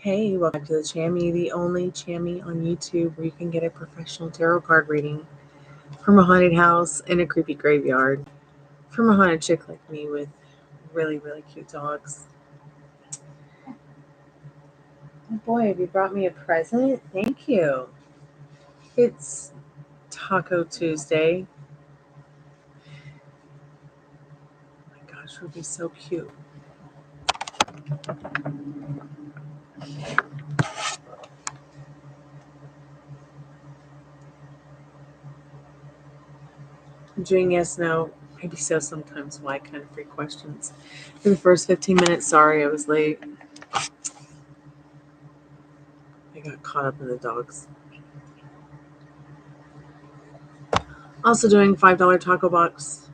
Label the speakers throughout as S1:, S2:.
S1: Hey, welcome to the Chammy, the only Chammy on YouTube where you can get a professional tarot card reading from a haunted house in a creepy graveyard from a haunted chick like me with really, really cute dogs. Oh boy, have you brought me a present? Thank you. It's Taco Tuesday. Oh my gosh, it would be so cute. I'm doing yes, no, maybe so, sometimes, why kind of free questions. For the first 15 minutes, sorry I was late. I got caught up in the dogs. Also doing $5 taco box.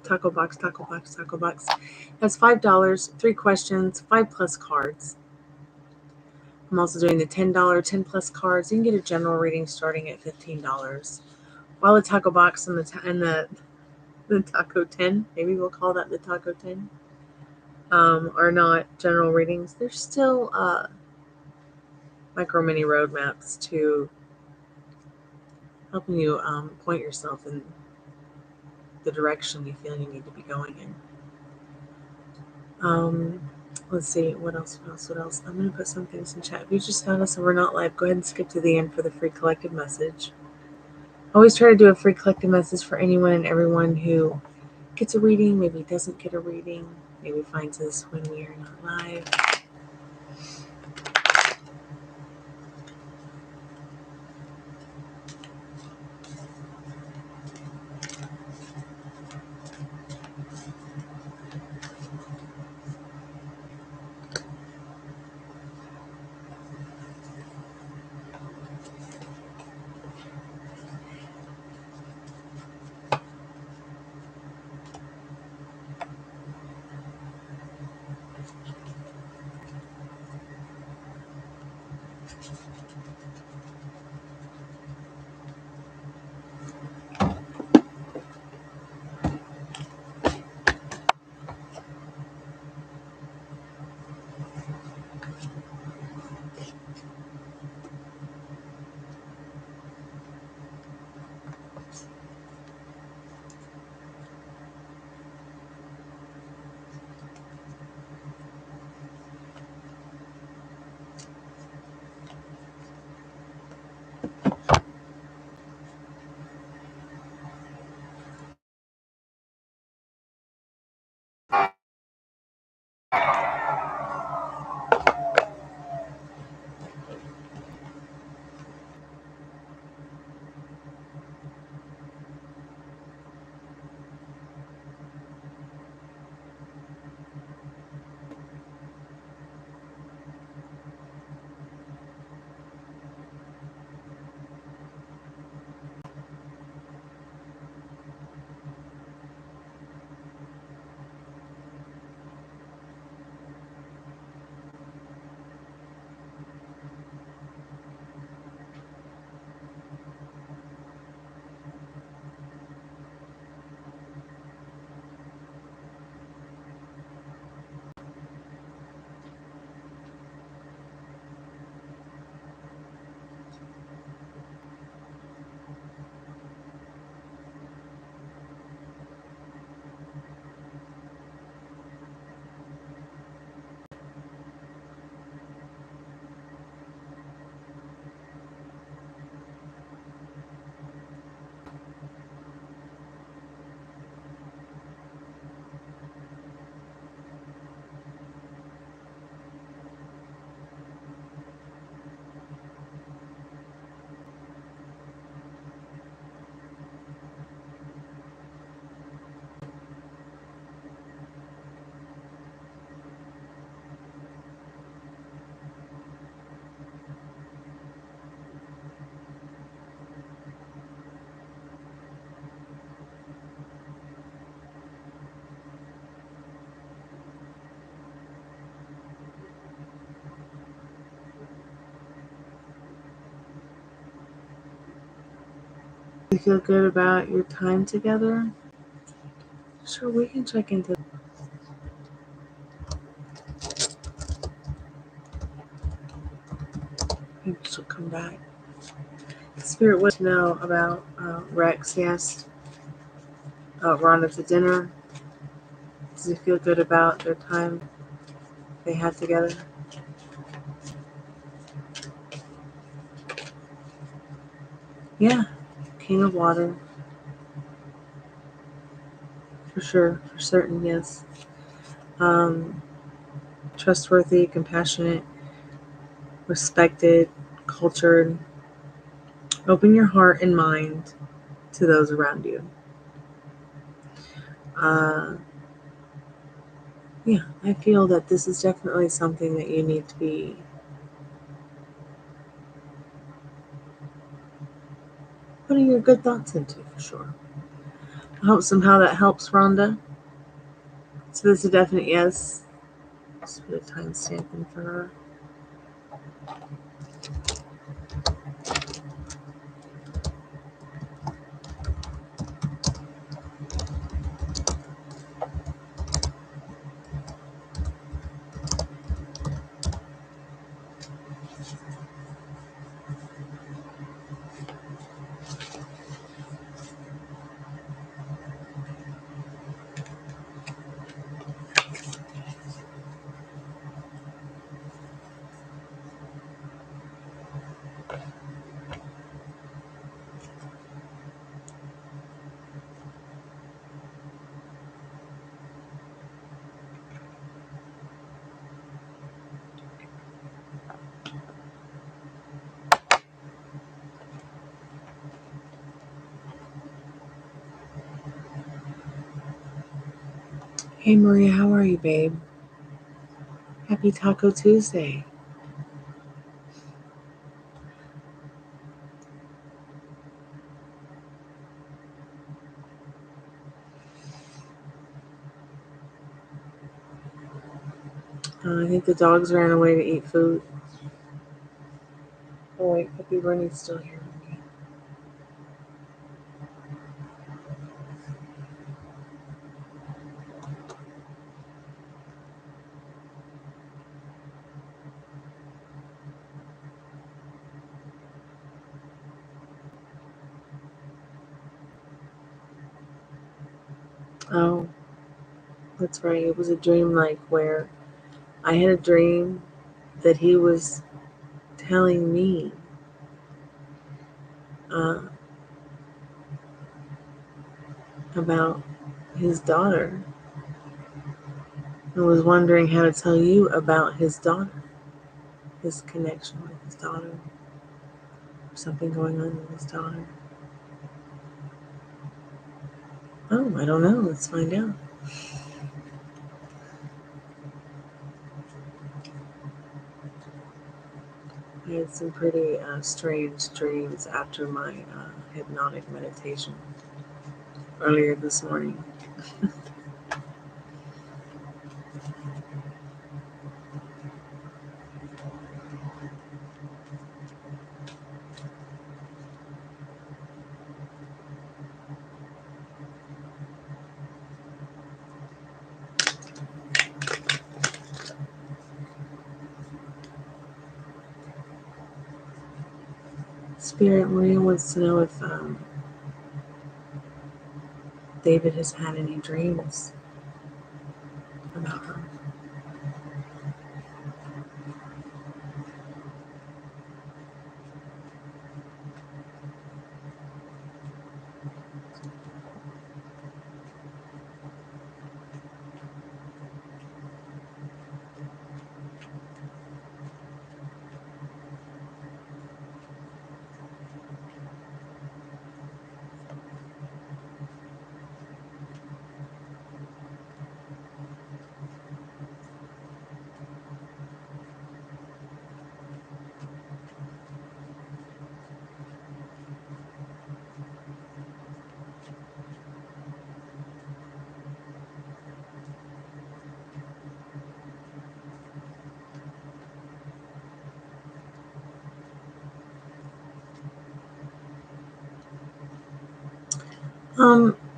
S1: Taco box. That's $5, 3 questions, 5 plus cards. I'm also doing the $10, 10 plus cards. You can get a general reading starting at $15. While the taco box and the taco 10, maybe we'll call that the taco 10, are not general readings. They're still micro mini roadmaps to helping you point yourself in the direction you feel you need to be going in. Let's see, what else? I'm going to put some things in chat. If you just found us and we're not live, go ahead and skip to the end for the free collective message. I always try to do a free collective message for anyone and everyone who gets a reading, maybe doesn't get a reading, maybe finds us when we are not live. You feel good about your time together? Sure, we can check into she'll come back. Spirit wants to know about Rex. He asked Rhonda to dinner. Does he feel good about their time they had together? Yeah, King of Water. For sure, for certain, yes. Trustworthy, compassionate, respected, cultured. Open your heart and mind to those around you. Yeah, I feel that this is definitely something that you need to be putting your good thoughts into, for sure. I hope somehow that helps, Rhonda. So this is a definite yes. Just put a timestamp in for her. Hey Maria, how are you, babe? Happy Taco Tuesday. I think the dogs ran away to eat food. Oh wait, Puppy Bernie's still here. Okay. Oh, that's right. It was a dream like where I had a dream that he was telling me about his daughter. I was wondering how to tell you about his daughter, his connection with his daughter, something going on with his daughter. Oh, I don't know. Let's find out. I had some pretty strange dreams after my hypnotic meditation earlier this morning. Spirit Maria wants to know if David has had any dreams about her.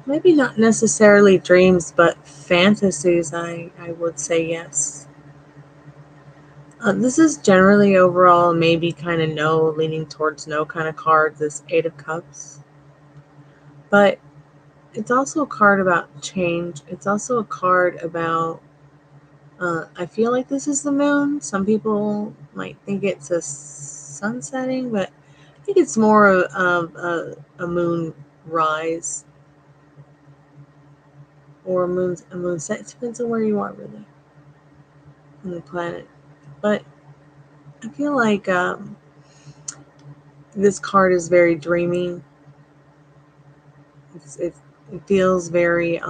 S1: Maybe not necessarily dreams, but fantasies, I would say yes. This is generally overall maybe kind of no, leaning towards no kind of card, this Eight of Cups. But it's also a card about change. It's also a card about, I feel like this is the moon. Some people might think it's a sun setting, but I think it's more of a moon rise or a moon set. It depends on where you are, really, on the planet. But I feel like this card is very dreamy. It feels very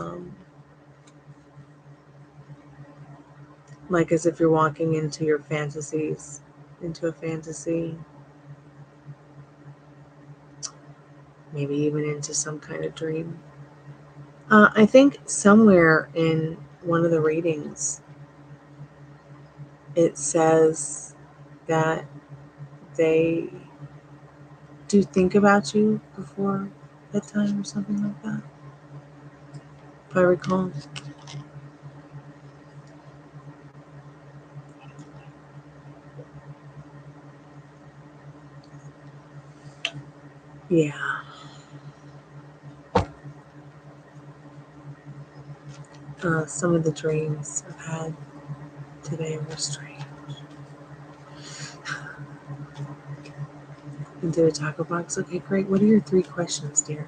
S1: like as if you're walking into your fantasies, into a fantasy, maybe even into some kind of dream. I think somewhere in one of the readings, it says that they do think about you before bedtime or something like that, if I recall. Yeah. Some of the dreams I've had today were strange. Into a taco box. Okay, great. What are your 3 questions, dear?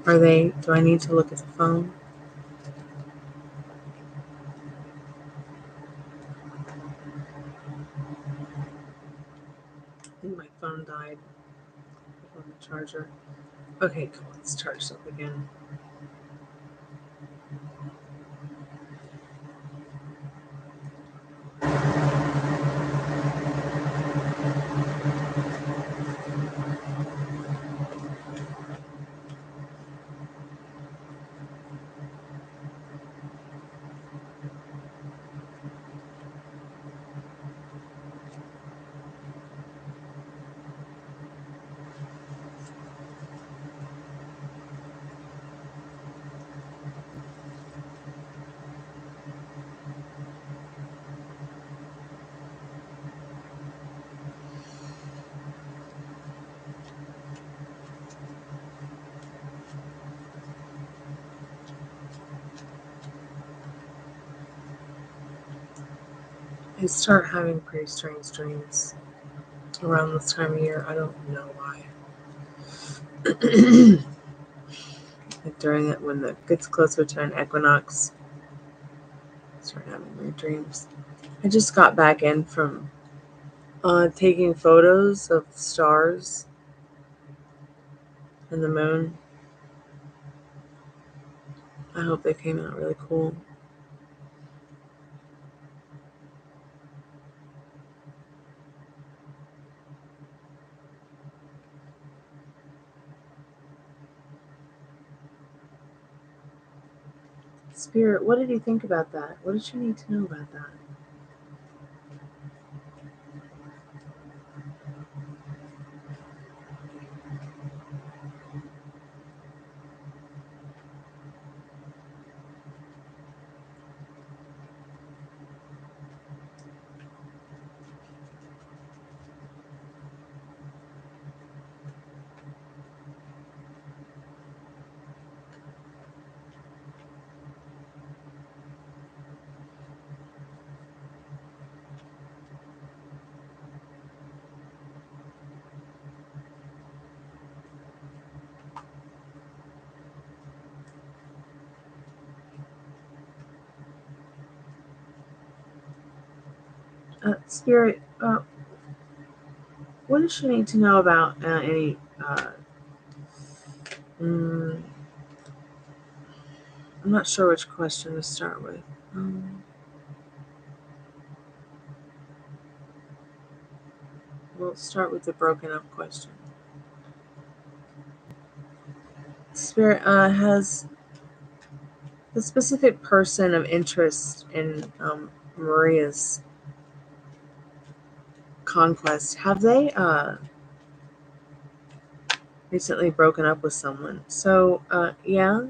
S1: Do I need to look at the phone? I think my phone died on the charger. Okay, cool. Let's charge it up again. I start having pretty strange dreams around this time of year. I don't know why. Like during it, when it gets closer to an equinox, I start having weird dreams. I just got back in from taking photos of stars and the moon. I hope they came out really cool. Spirit, what did you think about that? What did you need to know about that? Spirit, what does she need to know about any? I'm not sure which question to start with. We'll start with the broken up question. Spirit has the specific person of interest in Maria's conquest. Have they recently broken up with someone? So yeah,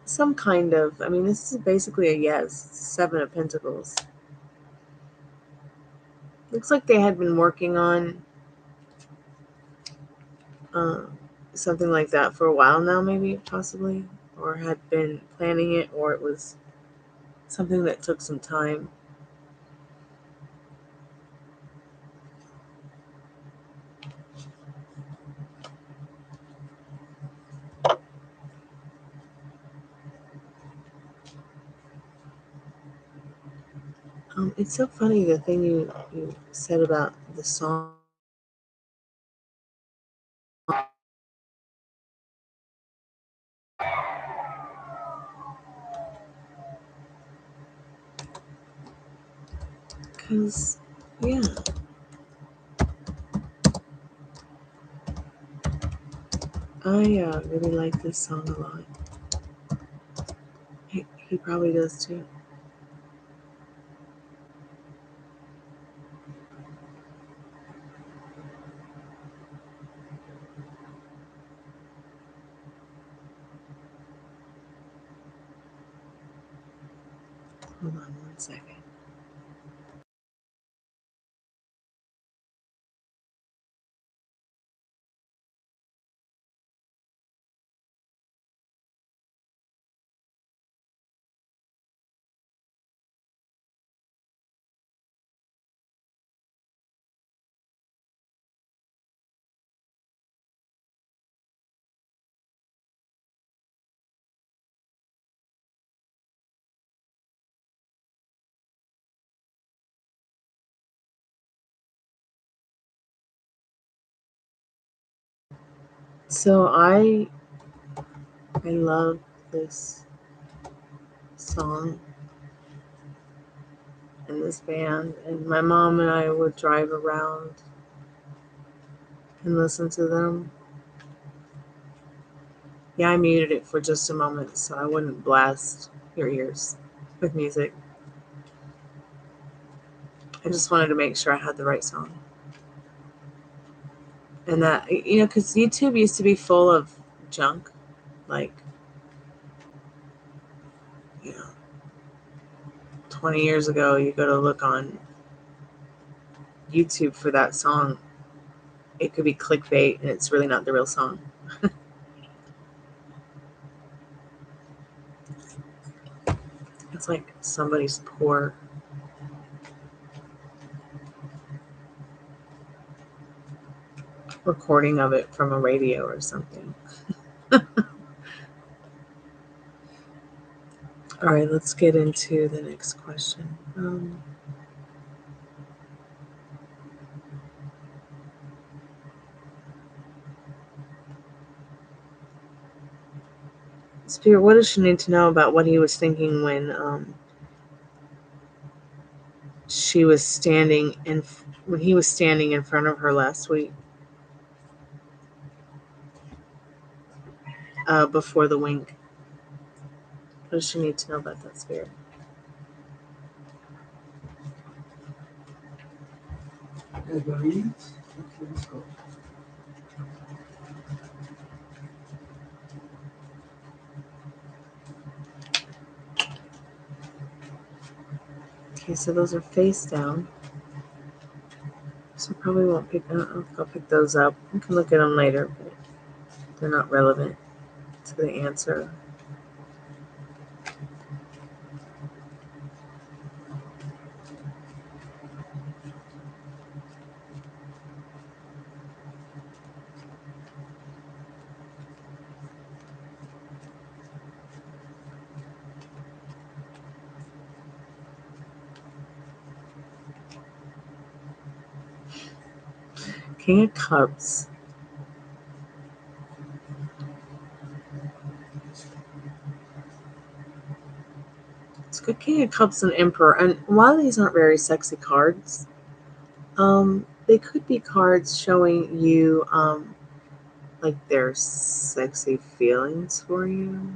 S1: some kind of, I mean, this is basically a yes. 7 of Pentacles. Looks like they had been working on something like that for a while now, maybe, possibly, or had been planning it, or it was something that took some time. It's so funny, the thing you said about the song. Because, yeah. I really like this song a lot. He probably does too. Hold on 1 second. So I love this song and this band, and my mom and I would drive around and listen to them. Yeah, I muted it for just a moment so I wouldn't blast your ears with music. I just wanted to make sure I had the right song. And that, because YouTube used to be full of junk, like, 20 years ago, you go to look on YouTube for that song, it could be clickbait and it's really not the real song. It's like somebody's poor recording of it from a radio or something. All right, let's get into the next question. Spirit, what does she need to know about what he was thinking when he was standing in front of her last week, before the wink? What does she need to know about that, Spirit?
S2: Okay, let's go.
S1: Okay, so those are face down. So probably won't pick. I'll pick those up. We can look at them later, but they're not relevant to the answer. King of Cups. It's good. King of Cups and Emperor. And while these aren't very sexy cards, they could be cards showing you like their sexy feelings for you.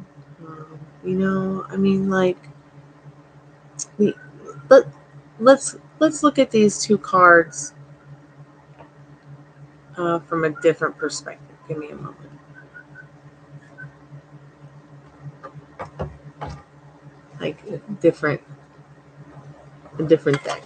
S1: I mean, like, let let's look at these two cards from a different perspective. Give me a moment. like a different thing.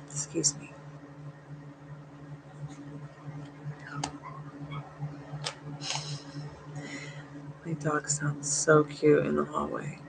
S1: Excuse me. My dog sounds so cute in the hallway.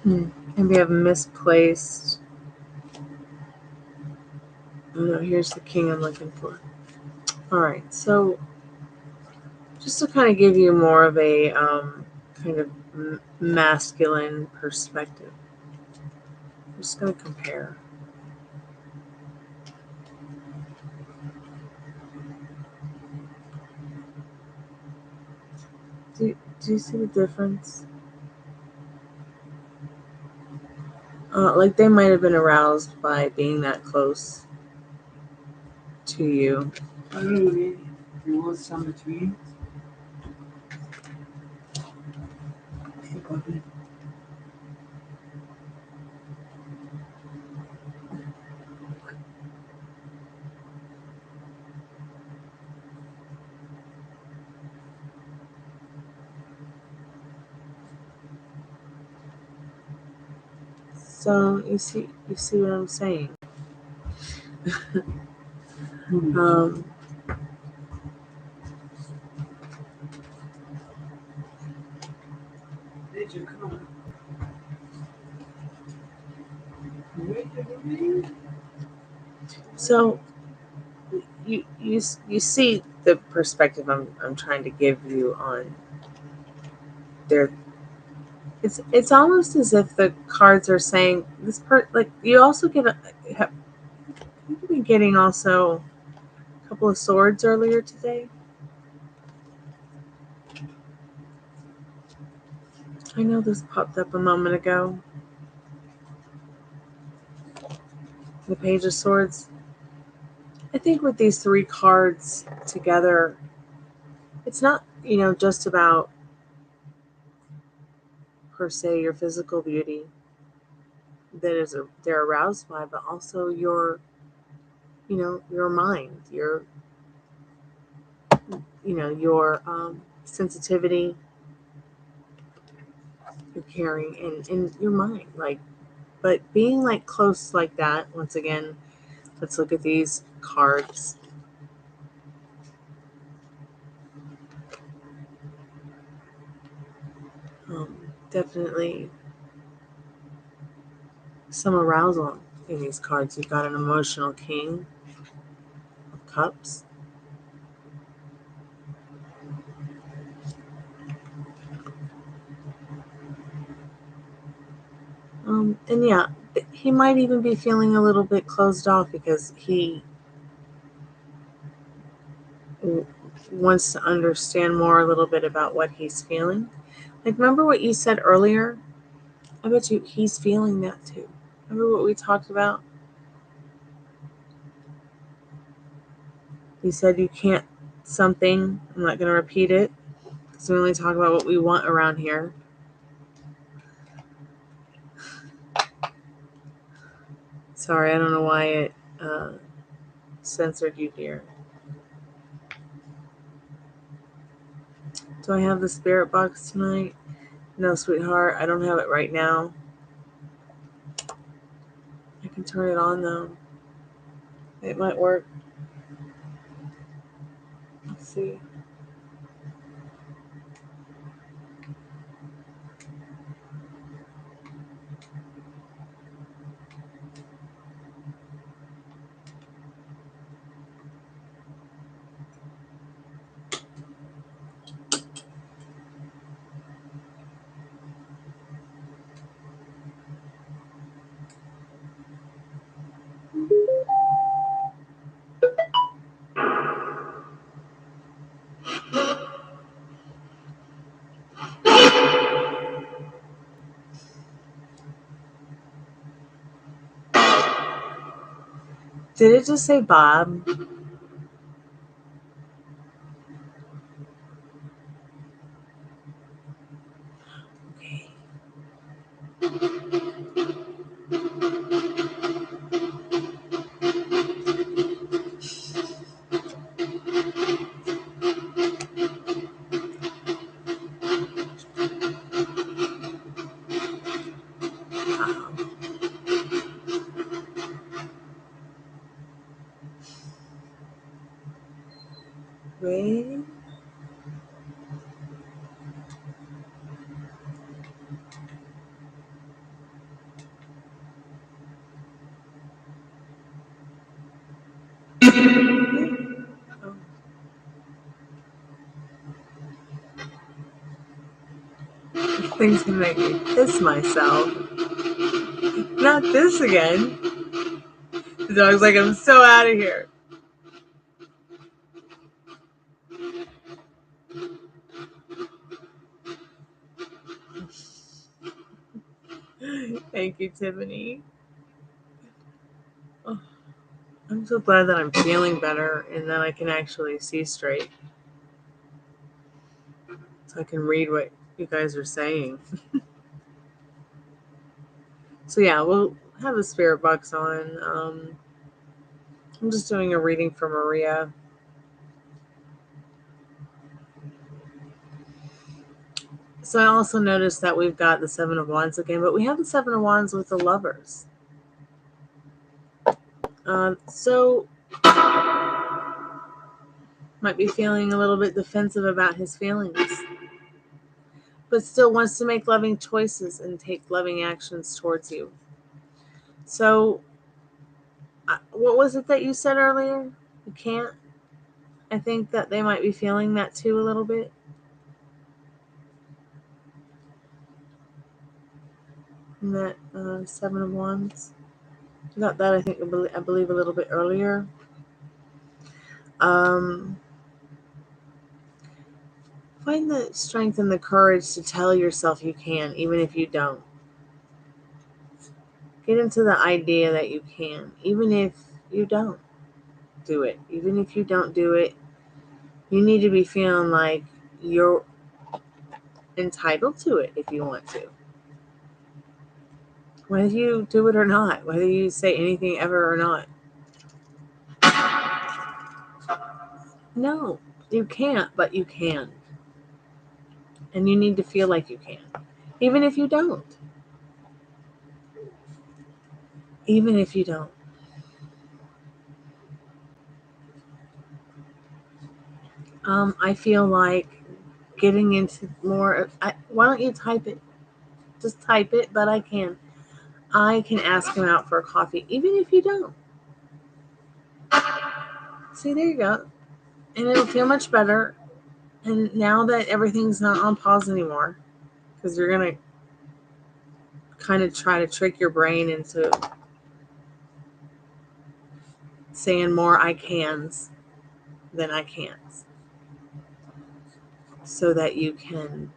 S1: Maybe I've misplaced. No, here's the king I'm looking for. All right, so just to kind of give you more of a kind of masculine perspective, I'm just going to compare. Do you see the difference? Like they might have been aroused by being that close to you.
S2: I don't know, maybe there was some between.
S1: So you see what I'm saying.
S2: Did you come?
S1: So you see the perspective I'm trying to give you on their. It's almost as if the cards are saying this like you also get you've been getting also a couple of swords earlier today. I know this popped up a moment ago. The Page of Swords. I think with these three cards together, it's not, just about per se your physical beauty that they're aroused by, but also your mind, your sensitivity, your caring, and your mind, but being like close like that. Once again, let's look at these cards. Definitely some arousal in these cards. You've got an emotional king of cups. And yeah, he might even be feeling a little bit closed off because he wants to understand more a little bit about what he's feeling. Like, remember what you said earlier? I bet you he's feeling that too. Remember what we talked about? You said you can't something. I'm not going to repeat it because we only talk about what we want around here. Sorry, I don't know why it censored you here. Do I have the spirit box tonight? No, sweetheart, I don't have it right now. I can turn it on though. It might work. Let's see. Did it just say Bob? Okay. Wait. Oh. Things can make me piss myself. Not this again. The dog's like, I'm so out of here. Thank you, Tiffany. Oh, I'm so glad that I'm feeling better and that I can actually see straight. So I can read what you guys are saying. So yeah, we'll have the spirit box on. I'm just doing a reading for Maria. So I also noticed that we've got the Seven of Wands again, but we have the Seven of Wands with the Lovers. So might be feeling a little bit defensive about his feelings, but still wants to make loving choices and take loving actions towards you. So what was it that you said earlier? You can't? I think that they might be feeling that too a little bit. And that Seven of Wands. Got that, I think, I believe a little bit earlier. Find the strength and the courage to tell yourself you can, even if you don't. Get into the idea that you can, even if you don't do it. Even if you don't do it, you need to be feeling like you're entitled to it if you want to. Whether you do it or not, whether you say anything ever or not. No, you can't, but you can. And you need to feel like you can, even if you don't. Even if you don't. I feel like getting into more. Why don't you type it? Just type it, but I can ask him out for a coffee, even if you don't. See, there you go. And it'll feel much better. And now that everything's not on pause anymore, because you're going to kind of try to trick your brain into saying more I cans than I can'ts, so that you can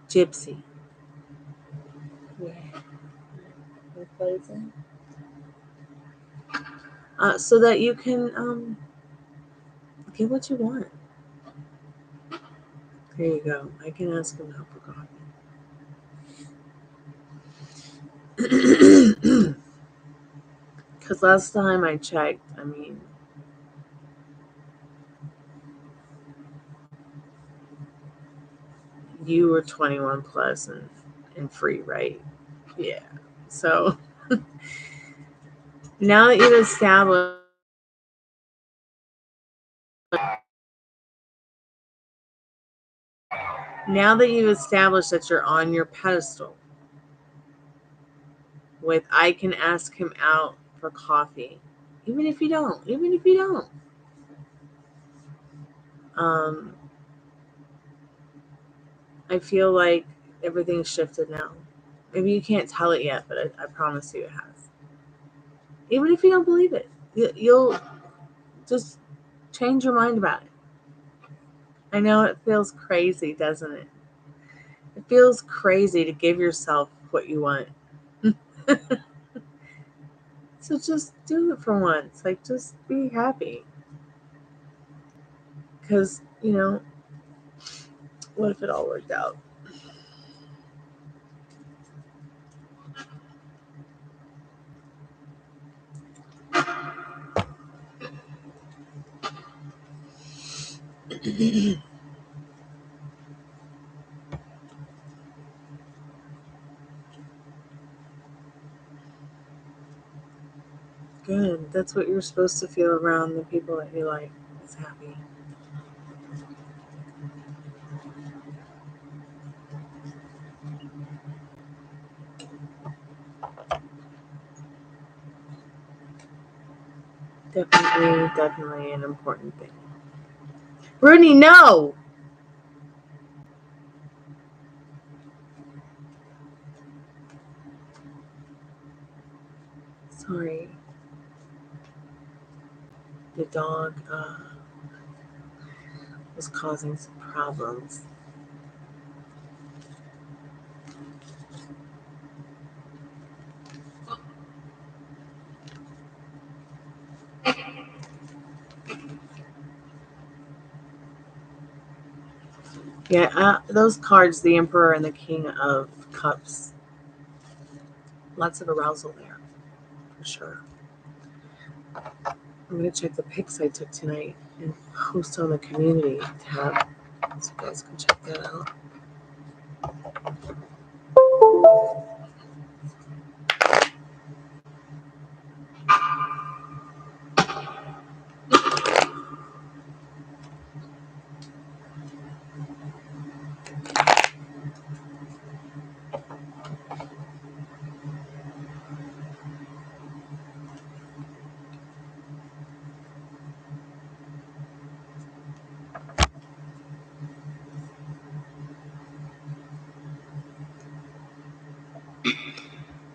S1: gypsy
S2: way.
S1: So that you can get what you want. There you go. I can ask him out for coffee. Because last time I checked, I mean, you were 21 plus and free, right? Yeah. So now that you've established that you're on your pedestal with I can ask him out for coffee, even if you don't. I feel like everything's shifted now. Maybe you can't tell it yet, but I promise you it has. Even if you don't believe it, you'll just change your mind about it. I know it feels crazy, doesn't it? It feels crazy to give yourself what you want. So just do it for once. Like, just be happy. Because, what if it all worked out? Good. That's what you're supposed to feel around the people that you like, is happy. Definitely an important thing. Brittany, no! Sorry. The dog was causing some problems. Yeah, those cards, the Emperor and the King of Cups. Lots of arousal there, for sure. I'm going to check the pics I took tonight and post on the community tab, so you guys can check that out.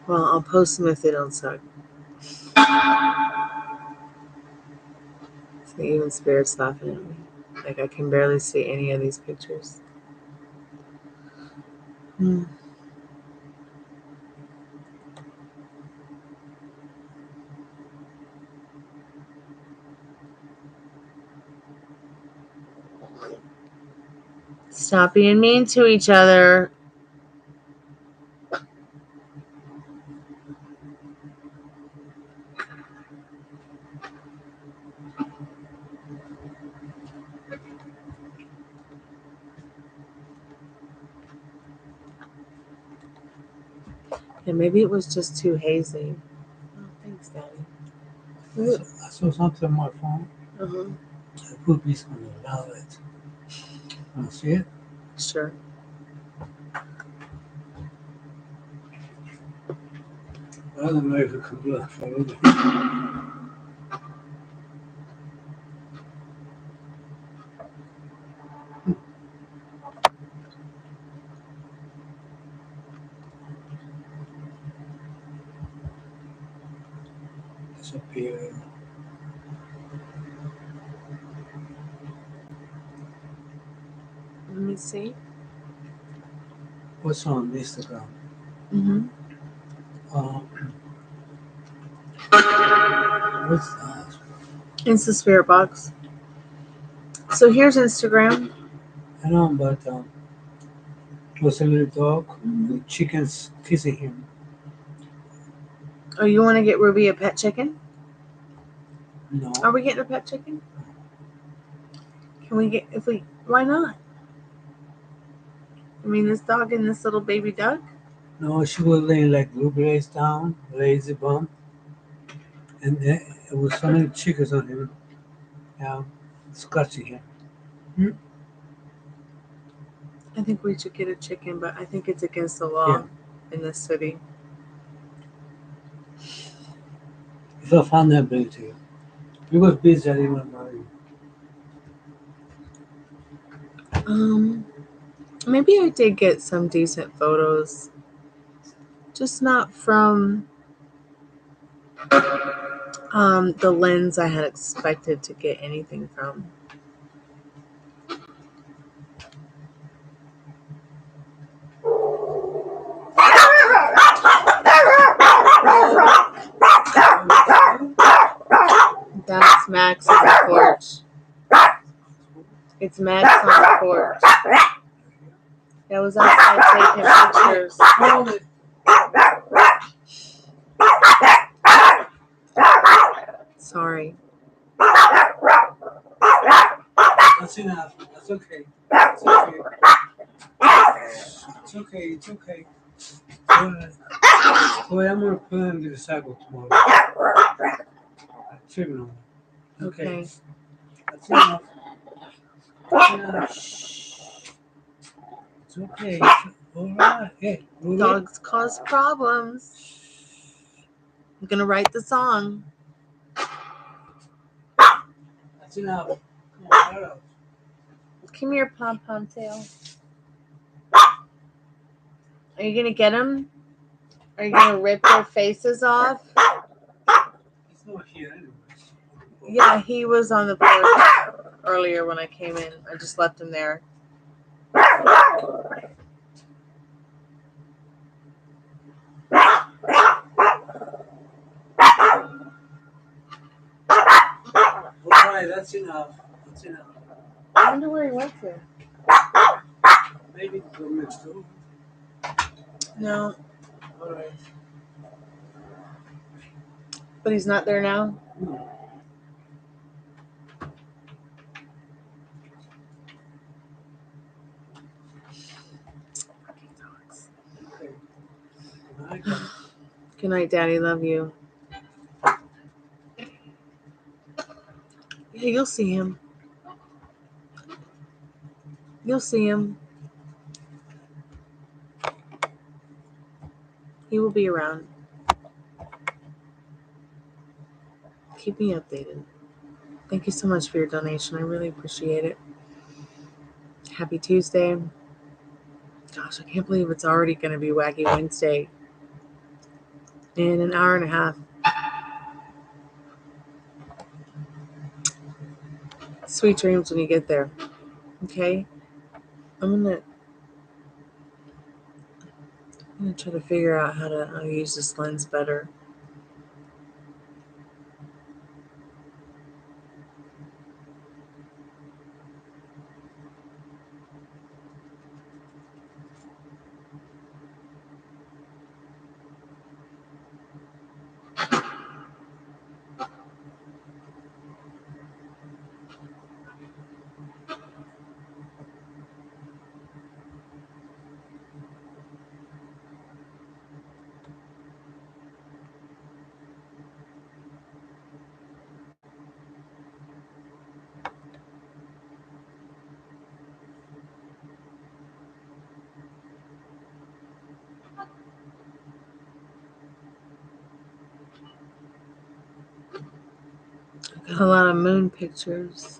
S1: Well, I'll post them if they don't suck. So even Spirit's laughing at me. Like, I can barely see any of these pictures. Stop being mean to each other. And maybe it was just too hazy. Oh, thanks, Daddy.
S2: I saw something on my phone.
S1: Uh-huh.
S2: I put this on the wallet. Want to see it?
S1: Sure.
S2: I don't know if it could work for you. Disappeared.
S1: Let me see.
S2: What's on Instagram?
S1: Mm-hmm.
S2: What's that?
S1: It's the spirit box. So here's Instagram.
S2: I know, but was a little dog with chickens kissing him.
S1: Oh, you want to get Ruby a pet chicken?
S2: No.
S1: Are we getting a pet chicken? Can we get, why not? I mean, this dog and this little baby duck?
S2: No, she was laying like Ruby lays down, lazy bum, and there was so many chickens on him. Yeah, scratching him.
S1: I think we should get a chicken, but I think it's against the law in this city.
S2: If I found that, I'd bring it to you. We was busy, I didn't want to bother you.
S1: Maybe I did get some decent photos, just not from the lens I had expected to get anything from. That's Max on the porch. It's Max on the porch. I was outside taking pictures. Sorry.
S2: That's enough. That's okay. It's okay. It's okay. It's okay. Wait, I'm gonna put him to the sidewalk tomorrow. Tripping on him.
S1: Okay.
S2: That's enough. That's enough. It's okay. It's all right. Hey,
S1: Dogs cause problems. I'm gonna write the song.
S2: That's enough. Come on, shut up.
S1: Come here, pom pom tail. Are you gonna get them? Are you gonna rip their faces off?
S2: He's not here anyways.
S1: Yeah, he was on the porch earlier when I came in. I just left him there.
S2: Alright, that's enough. That's enough.
S1: I wonder where he went to.
S2: Maybe go next door.
S1: No,
S2: Alright.
S1: but he's not there now.
S2: Okay.
S1: Good night, Daddy. Love you. Yeah, you'll see him. You'll see him. He will be around. Keep me updated. Thank you so much for your donation. I really appreciate it. Happy Tuesday. Gosh, I can't believe it's already going to be Wacky Wednesday in an hour and a half. Sweet dreams when you get there. Okay? I'm gonna try to figure out how to use this lens better. Got a lot of moon pictures.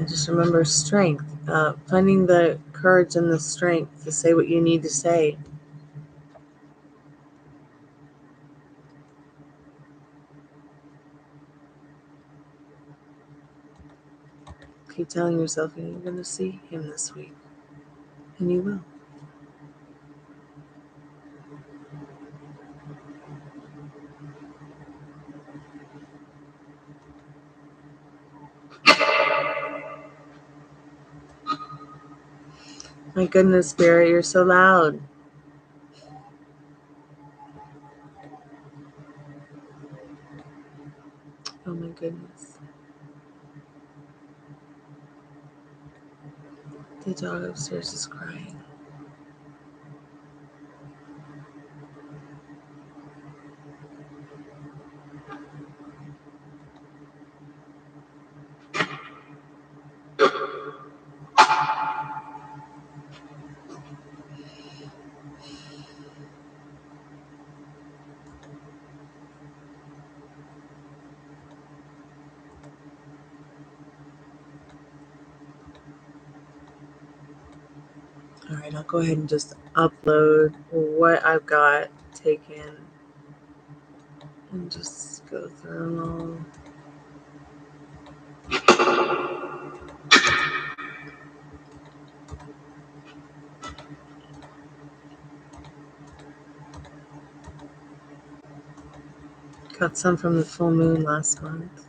S1: And just remember strength, finding the courage and the strength to say what you need to say. Keep telling yourself you're going to see him this week. And you will. My goodness, Spirit, you're so loud. Oh my goodness. The dog upstairs is crying. All right, I'll go ahead and just upload what I've got taken and just go through them all. Got some from the full moon last month.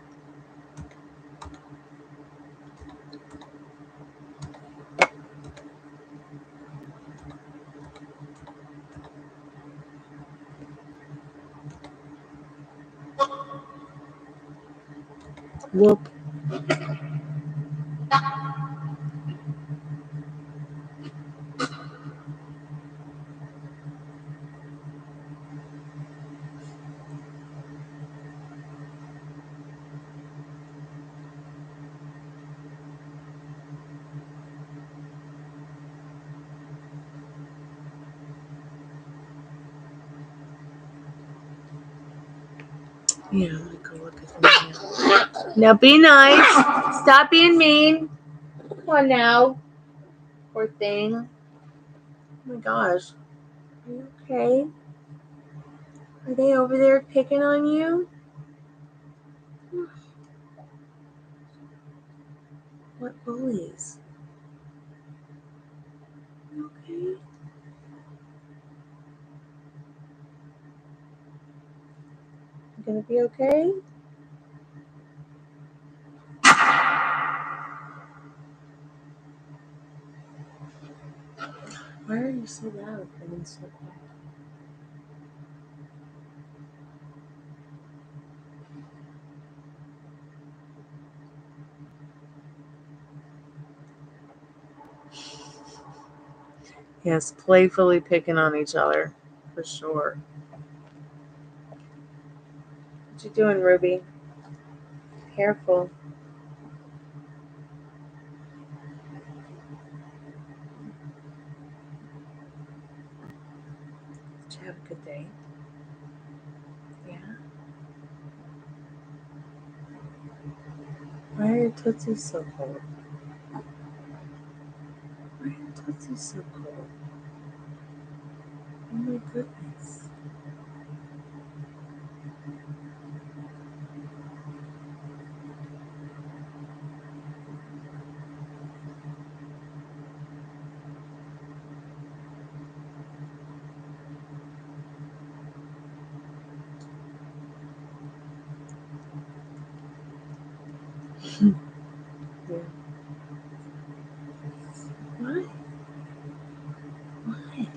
S1: Whoop. Yeah, let me go look at them. Now be nice. Stop being mean. Come on now. Poor thing. Oh my gosh. Are you okay? Are they over there picking on you? What bullies? You okay? You gonna be okay? Why are you so loud and then so quiet? Yes, playfully picking on each other, for sure. What you doing, Ruby? Careful. Did you have a good day? Yeah? Why are your tootsies so cold? Why are your tootsies so cold? Oh my goodness. Yeah. Why? Why?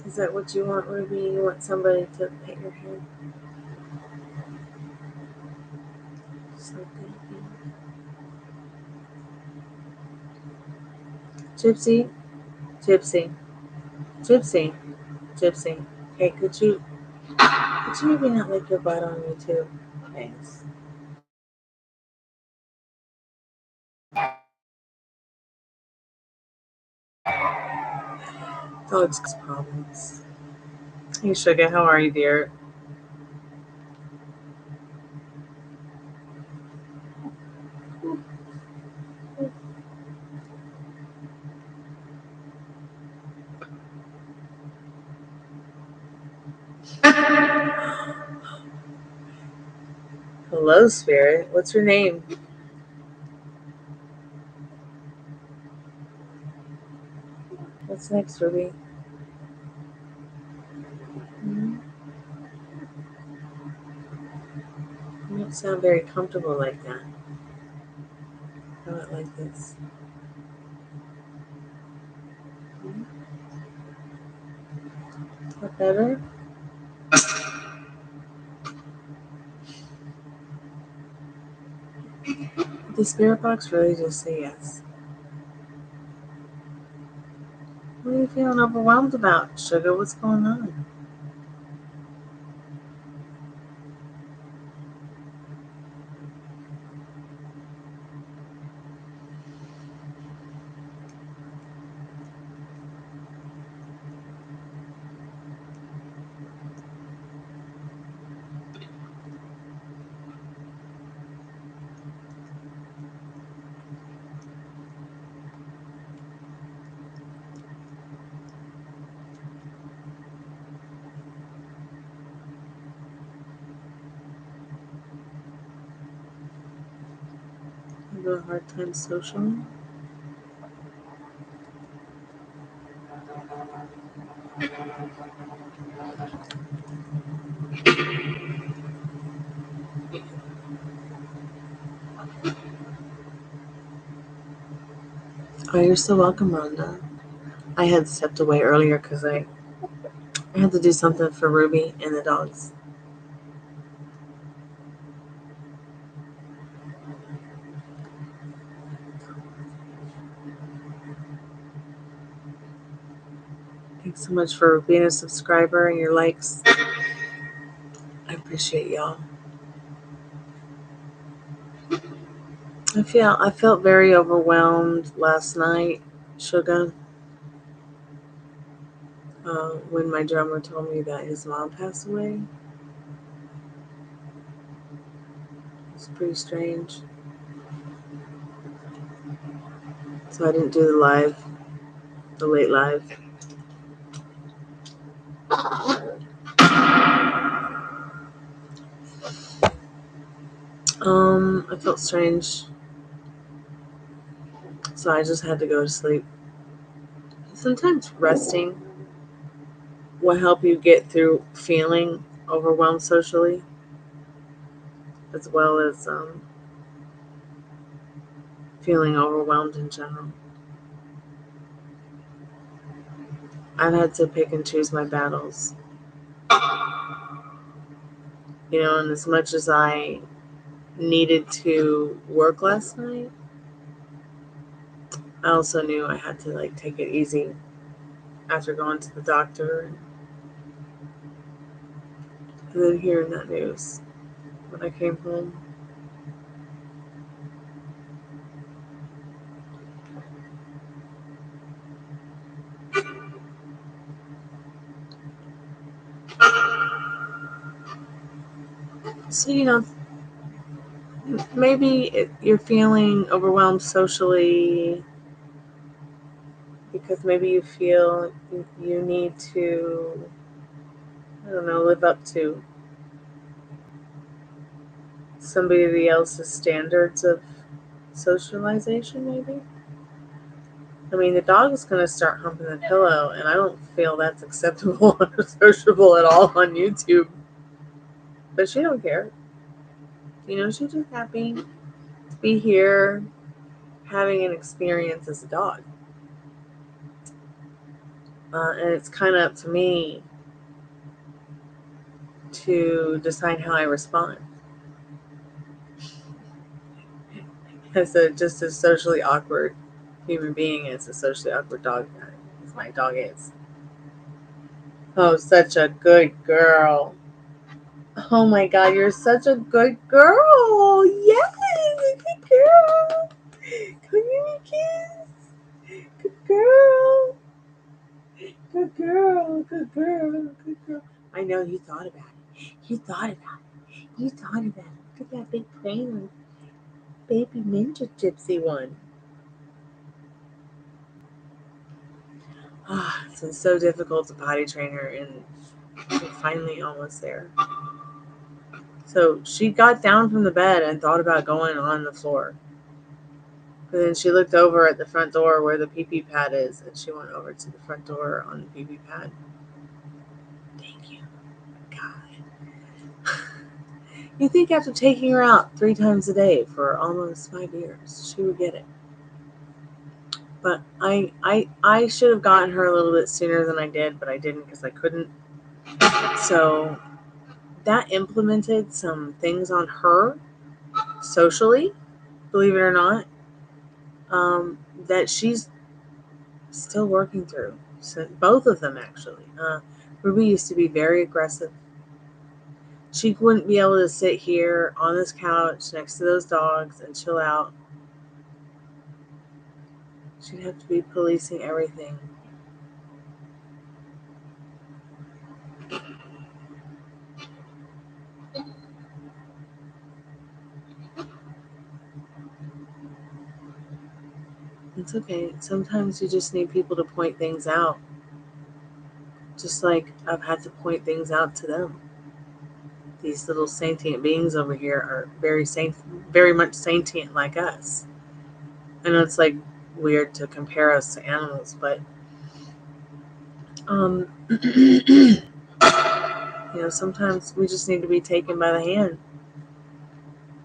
S1: Is that what you want, Ruby? You want somebody to pet your head? So good. Gypsy, Gypsy, Gypsy, Gypsy. Hey, could you Could you maybe not like your butt on YouTube? Thanks. Dogs cause problems. Hey Sugar, how are you, dear? Hello, Spirit. What's your name? What's next, Ruby? You don't sound very comfortable like that. How about like this? That better? Did the spirit box really just say yes? What are you feeling overwhelmed about, Sugar? What's going on? You have a hard time socially? Oh, you're so welcome, Rhonda. I had stepped away earlier because I had to do something for Ruby and the dogs. Thanks so much for being a subscriber and your likes. I appreciate y'all. I felt very overwhelmed last night, Sugar, when my drummer told me that his mom passed away. It's pretty strange. So I didn't do the late live. I felt strange. So I just had to go to sleep. Sometimes resting will help you get through feeling overwhelmed socially, as well as feeling overwhelmed in general. I've had to pick and choose my battles. And as much as I needed to work last night, I also knew I had to take it easy after going to the doctor and then hearing that news when I came home. So, maybe you're feeling overwhelmed socially because maybe you feel you need to, I don't know, live up to somebody else's standards of socialization, maybe. I mean, the dog is going to start humping the pillow, and I don't feel that's acceptable or sociable at all on YouTube. But she don't care. She's just happy to be here, having an experience as a dog. And it's kind of up to me to decide how I respond. As just a socially awkward human being, as a socially awkward dog, as my dog is. Oh, such a good girl. Oh my God, you're such a good girl. Yes, good girl. Come give me a kiss. Good girl. Good girl. Good girl. Good girl. I know you thought about it. You thought about it. You thought about it. Look at that big crane. Baby ninja gypsy one. Ah, it's been so difficult to potty train her, and we're finally almost there. So she got down from the bed and thought about going on the floor. But then she looked over at the front door where the pee-pee pad is, and she went over to the front door on the pee-pee pad. Thank you, God. You think after taking her out 3 times a day for almost 5 years, she would get it. But I should have gotten her a little bit sooner than I did, but I didn't because I couldn't. So that implemented some things on her socially, believe it or not, that she's still working through. So both of them, actually. Ruby used to be very aggressive. She wouldn't be able to sit here on this couch next to those dogs and chill out. She'd have to be policing everything. It's okay. Sometimes you just need people to point things out. Just like I've had to point things out to them. These little sentient beings over here are very much sentient like us. I know it's like weird to compare us to animals, but sometimes we just need to be taken by the hand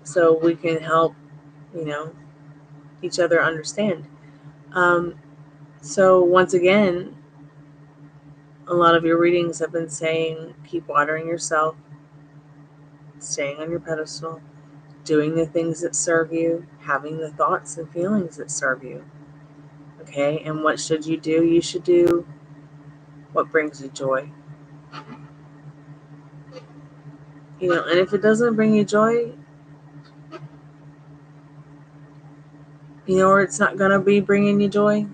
S1: so we can help, each other understand. So once again, a lot of your readings have been saying keep watering yourself, staying on your pedestal, doing the things that serve you, having the thoughts and feelings that serve you. Okay, and what should you do? You should do what brings you joy. And if it doesn't bring you joy, or it's not going to be bringing you joy,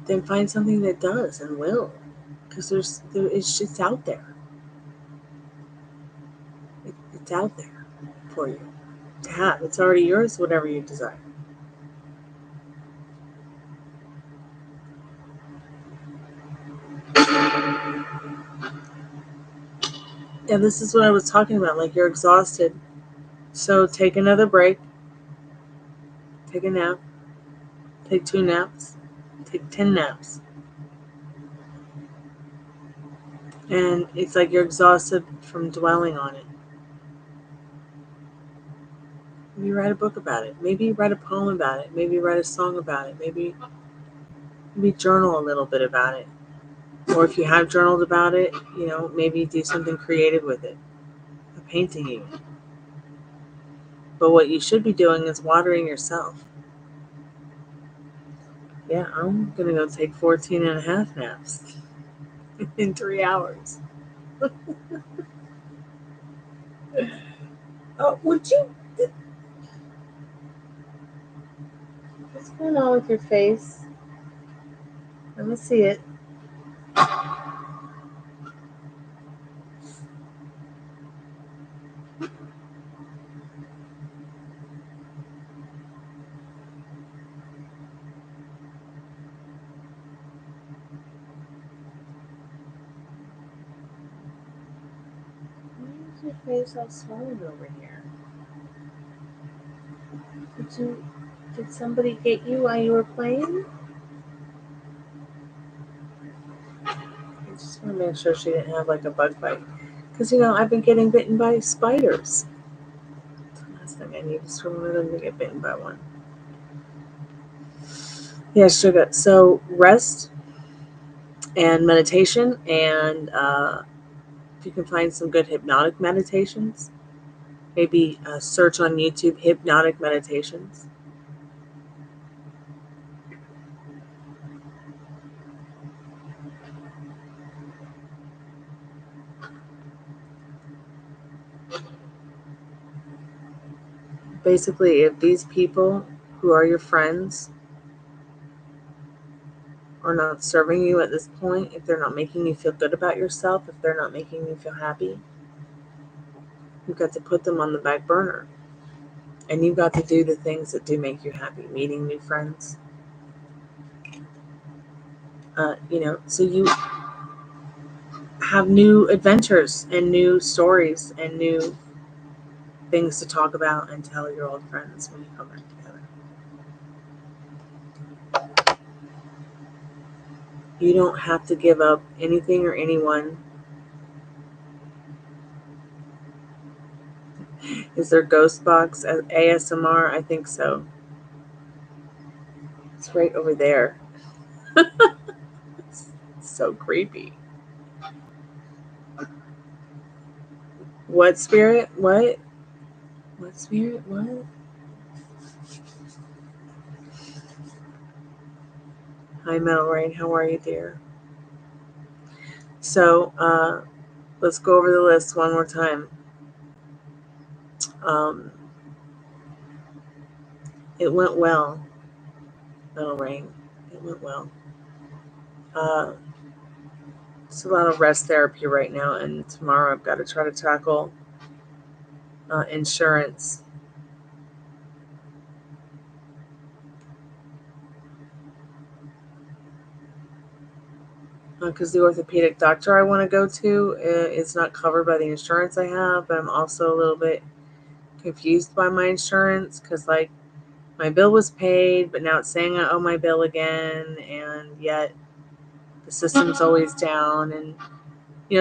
S1: then find something that does and will. Because it's just out there. It's out there for you to have. It's already yours, whatever you desire. Yeah, this is what I was talking about. Like, you're exhausted. So take another break. Take a nap. Take 2 naps. Take 10 naps. And it's like you're exhausted from dwelling on it. Maybe write a book about it. Maybe write a poem about it. Maybe write a song about it. Maybe journal a little bit about it. Or if you have journaled about it, maybe do something creative with it. A painting even. But what you should be doing is watering yourself. Yeah, I'm going to go take 14 and a half naps in 3 hours. Oh, would you? What's going on with your face? Let me see it. Why is your face all swollen over here? Did somebody get you while you were playing? I just want to make sure she didn't have like a bug bite. Because, I've been getting bitten by spiders. The last thing I need is for one of them to get bitten by one. Yeah, sugar. So rest and meditation, and if you can find some good hypnotic meditations, maybe search on YouTube hypnotic meditations. basically, if these people who are your friends are not serving you at this point, if they're not making you feel good about yourself, if they're not making you feel happy, you've got to put them on the back burner. And you've got to do the things that do make you happy, meeting new friends. So you have new adventures and new stories and new things to talk about and tell your old friends when you come back together. You don't have to give up anything or anyone. Is there ghost box ASMR? I think so. It's right over there. It's so creepy. What spirit? What? What spirit? What? Hi, Metal Rain. How are you, dear? So, let's go over the list one more time. It went well, Metal Rain. It went well. It's a lot of rest therapy right now, and tomorrow I've got to try to tackle insurance. Because the orthopedic doctor I want to go to is not covered by the insurance I have, but I'm also a little bit confused by my insurance because, like, my bill was paid, but now it's saying I owe my bill again, and yet the system's always down. And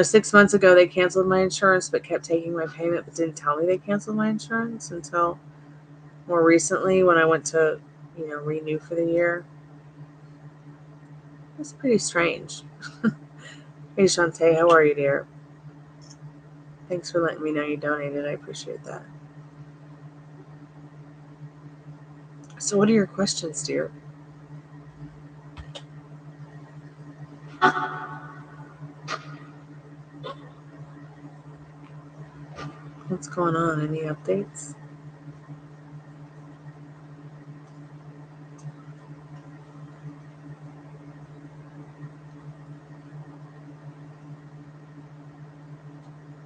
S1: 6 months ago they canceled my insurance, but kept taking my payment, but didn't tell me they canceled my insurance until more recently when I went to, renew for the year. It's pretty strange. Hey, Shantae, how are you, dear? Thanks for letting me know you donated. I appreciate that. So what are your questions, dear? What's going on? Any updates?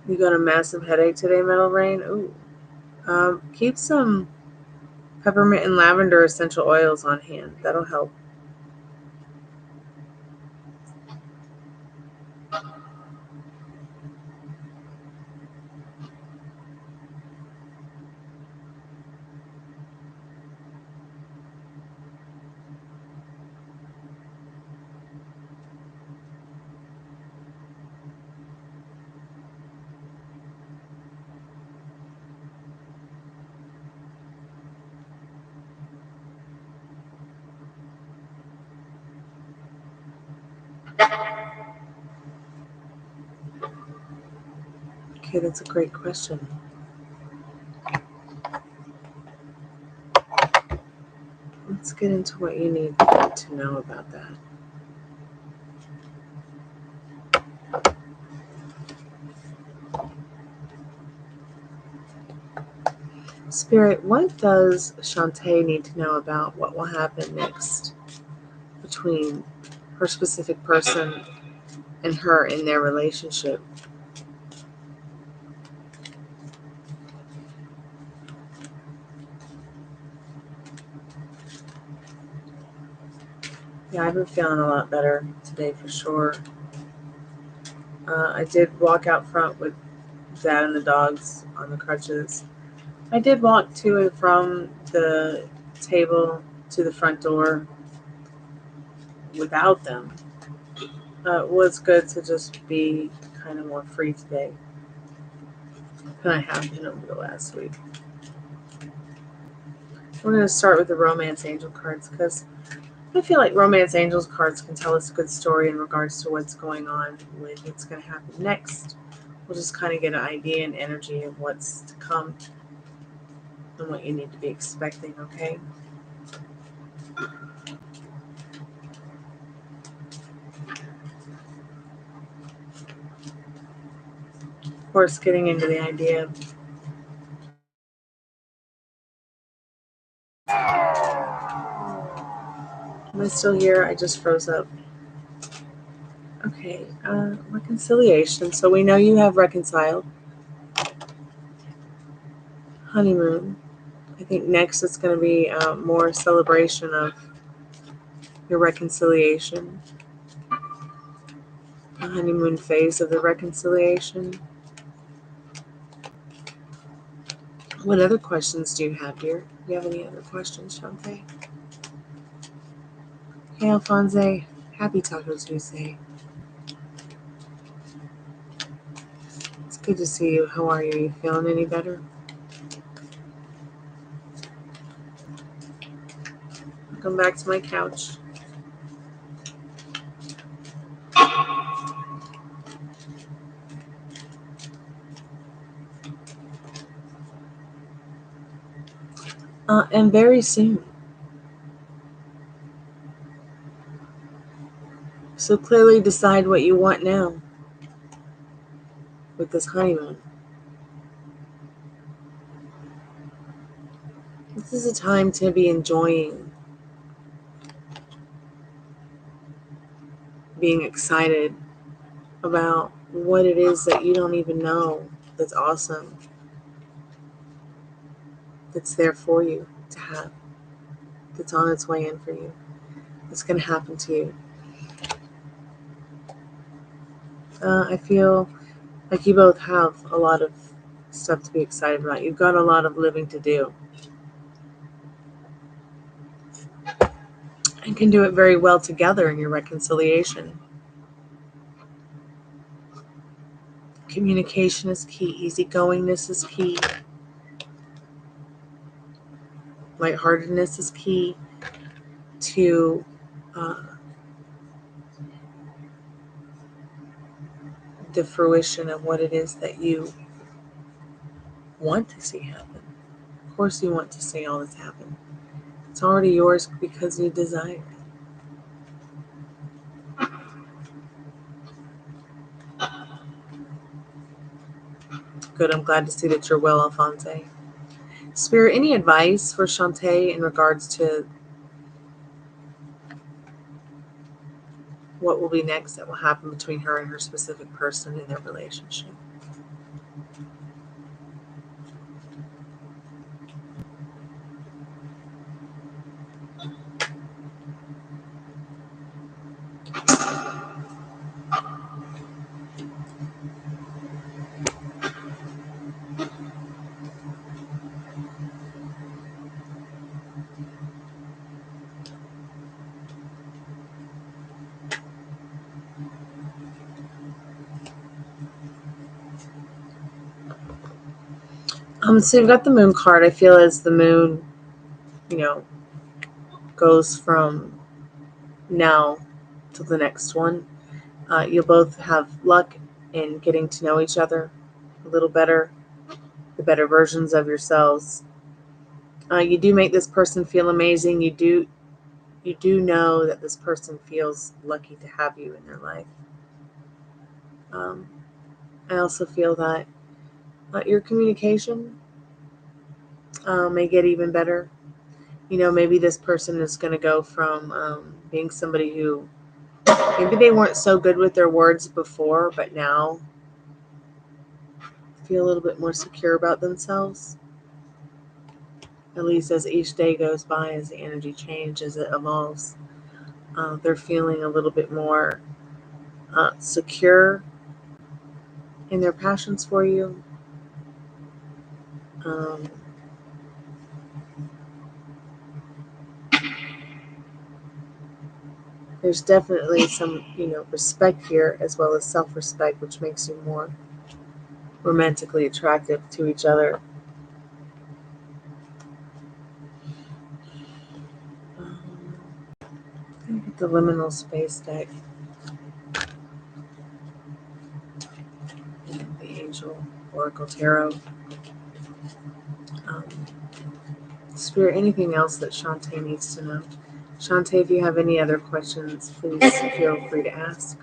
S1: You got a massive headache today, Metal Rain? Ooh. Keep some peppermint and lavender essential oils on hand. That'll help. Okay, that's a great question. Let's get into what you need to know about that. Spirit, what does Shantae need to know about what will happen next between her specific person and her in their relationship? Yeah, I've been feeling a lot better today for sure. I did walk out front with Dad and the dogs on the crutches. I did walk to and from the table to the front door without them. It was good to just be kind of more free today than I have been over the last week. We're going to start with the Romance Angel cards because I feel like Romance Angels cards can tell us a good story in regards to what's going on with what's going to happen next. We'll just kind of get an idea and energy of what's to come and what you need to be expecting, okay? Of course, getting into the idea still here? I just froze up. Okay, reconciliation. So we know you have reconciled. Honeymoon. I think next it's going to be more celebration of your reconciliation. The honeymoon phase of the reconciliation. What other questions do you have, dear? Do you have any other questions, Shantae? Hey, Alfonso. Happy Taco Tuesday. It's good to see you. How are you? You feeling any better? Come back to my couch. And very soon. So clearly decide what you want now with this honeymoon. This is a time to be enjoying, being excited about what it is that you don't even know that's awesome, that's there for you to have, that's on its way in for you, that's going to happen to you. I feel like you both have a lot of stuff to be excited about. You've got a lot of living to do. And can do it very well together in your reconciliation. Communication is key. Easygoingness is key. Lightheartedness is key to the fruition of what it is that you want to see happen. Of course you want to see all this happen. It's already yours because you desire it. Good, I'm glad to see that you're well, Alfonso. Spirit, any advice for Shantae in regards to what will be next that will happen between her and her specific person in their relationship? So you've got the moon card. I feel as the moon, goes from now to the next one, you'll both have luck in getting to know each other a little better, the better versions of yourselves. You do make this person feel amazing. You do know that this person feels lucky to have you in their life. I also feel that your communication may get even better. Maybe this person is going to go from being somebody who maybe they weren't so good with their words before, but now feel a little bit more secure about themselves. At least as each day goes by, as the energy changes, it evolves. They're feeling a little bit more secure in their passions for you. There's definitely some, respect here as well as self-respect, which makes you more romantically attractive to each other. The liminal space deck. And the Angel Oracle Tarot. Spirit, anything else that Shantae needs to know? Shantae, if you have any other questions, please feel free to ask.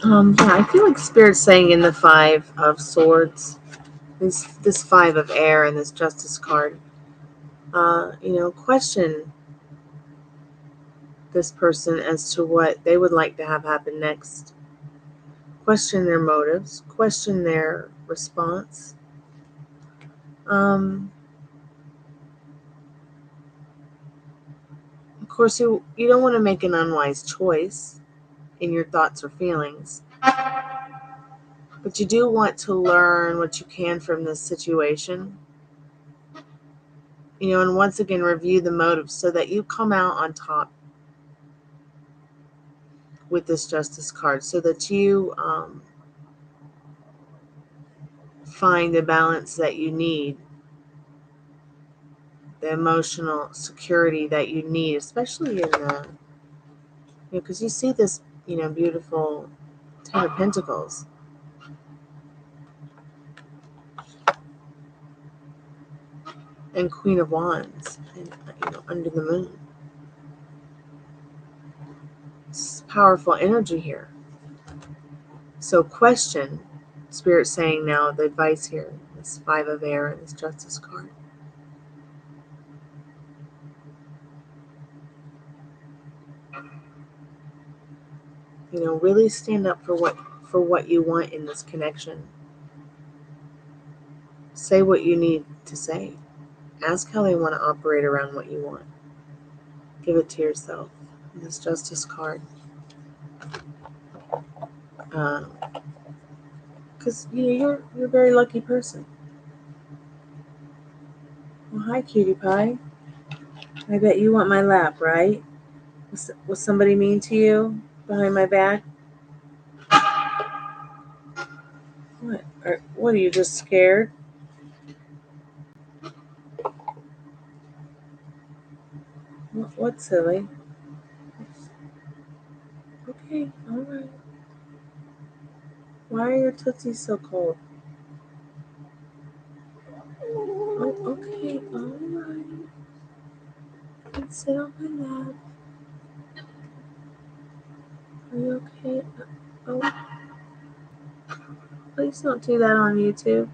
S1: Yeah, I feel like Spirit's saying in the Five of Swords, this Five of Air and this Justice card, question this person as to what they would like to have happen next. Question their motives, question their response. Of course, you don't want to make an unwise choice in your thoughts or feelings, but you do want to learn what you can from this situation, and once again review the motives so that you come out on top with this Justice card, so that you find the balance that you need, the emotional security that you need, especially in the, because you see this, beautiful Ten of Pentacles. And Queen of Wands, and under the moon. It's powerful energy here. So question, Spirit saying now, the advice here, this Five of Air and this Justice card. Really stand up for what you want in this connection. Say what you need to say. Ask how they want to operate around what you want. Give it to yourself. This Justice card. Because you're a very lucky person. Well, hi, cutie pie. I bet you want my lap, right? Was somebody mean to you behind my back? What are you, just scared? What's silly? Okay, all right. Why are your tootsies so cold? Oh, okay, all right. Let's sit on my lap. Are you okay? Oh, please don't do that on YouTube.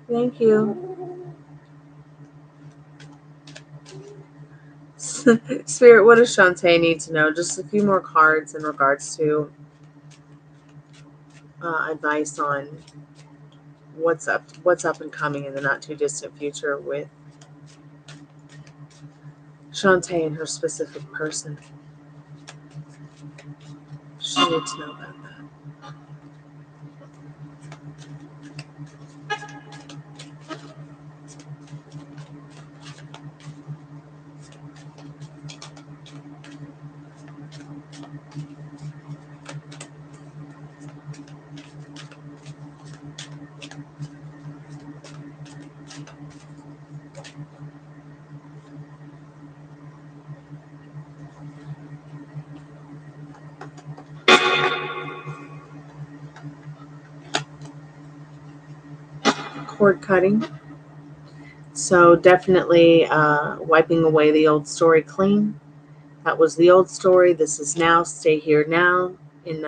S1: Thank you. Spirit, what does Shantae need to know? Just a few more cards in regards to advice on what's up and coming in the not too distant future with Shantae and her specific person. She needs to know about that. cord cutting. So definitely wiping away the old story clean. That was the old story. This is now. Stay here now. In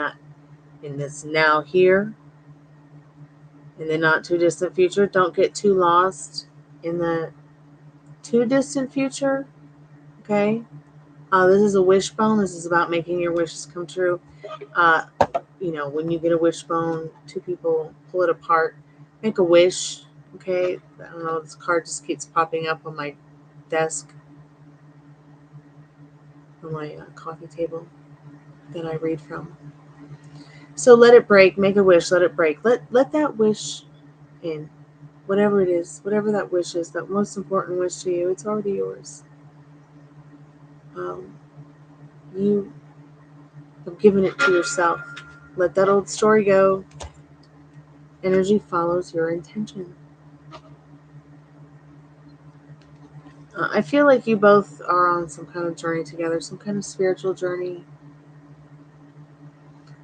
S1: this now here. In the not too distant future. Don't get too lost in the too distant future. Okay. This is a wishbone. This is about making your wishes come true. When you get a wishbone, two people pull it apart, make a wish. Okay. I don't know. This card just keeps popping up on my desk, on my coffee table that I read from. So let it break. Make a wish. Let it break. Let that wish in. Whatever it is, whatever that wish is, that most important wish to you, it's already yours. You have given it to yourself. Let that old story go. Energy follows your intention. I feel like you both are on some kind of journey together, some kind of spiritual journey.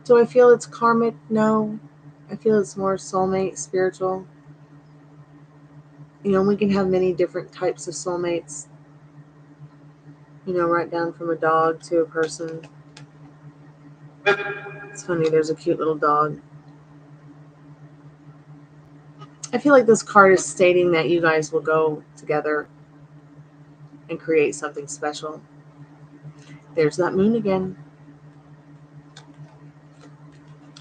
S1: Do I feel it's karmic? No. I feel it's more soulmate, spiritual. We can have many different types of soulmates. Right down from a dog to a person. It's funny, there's a cute little dog. I feel like this card is stating that you guys will go together and create something special. There's that moon again.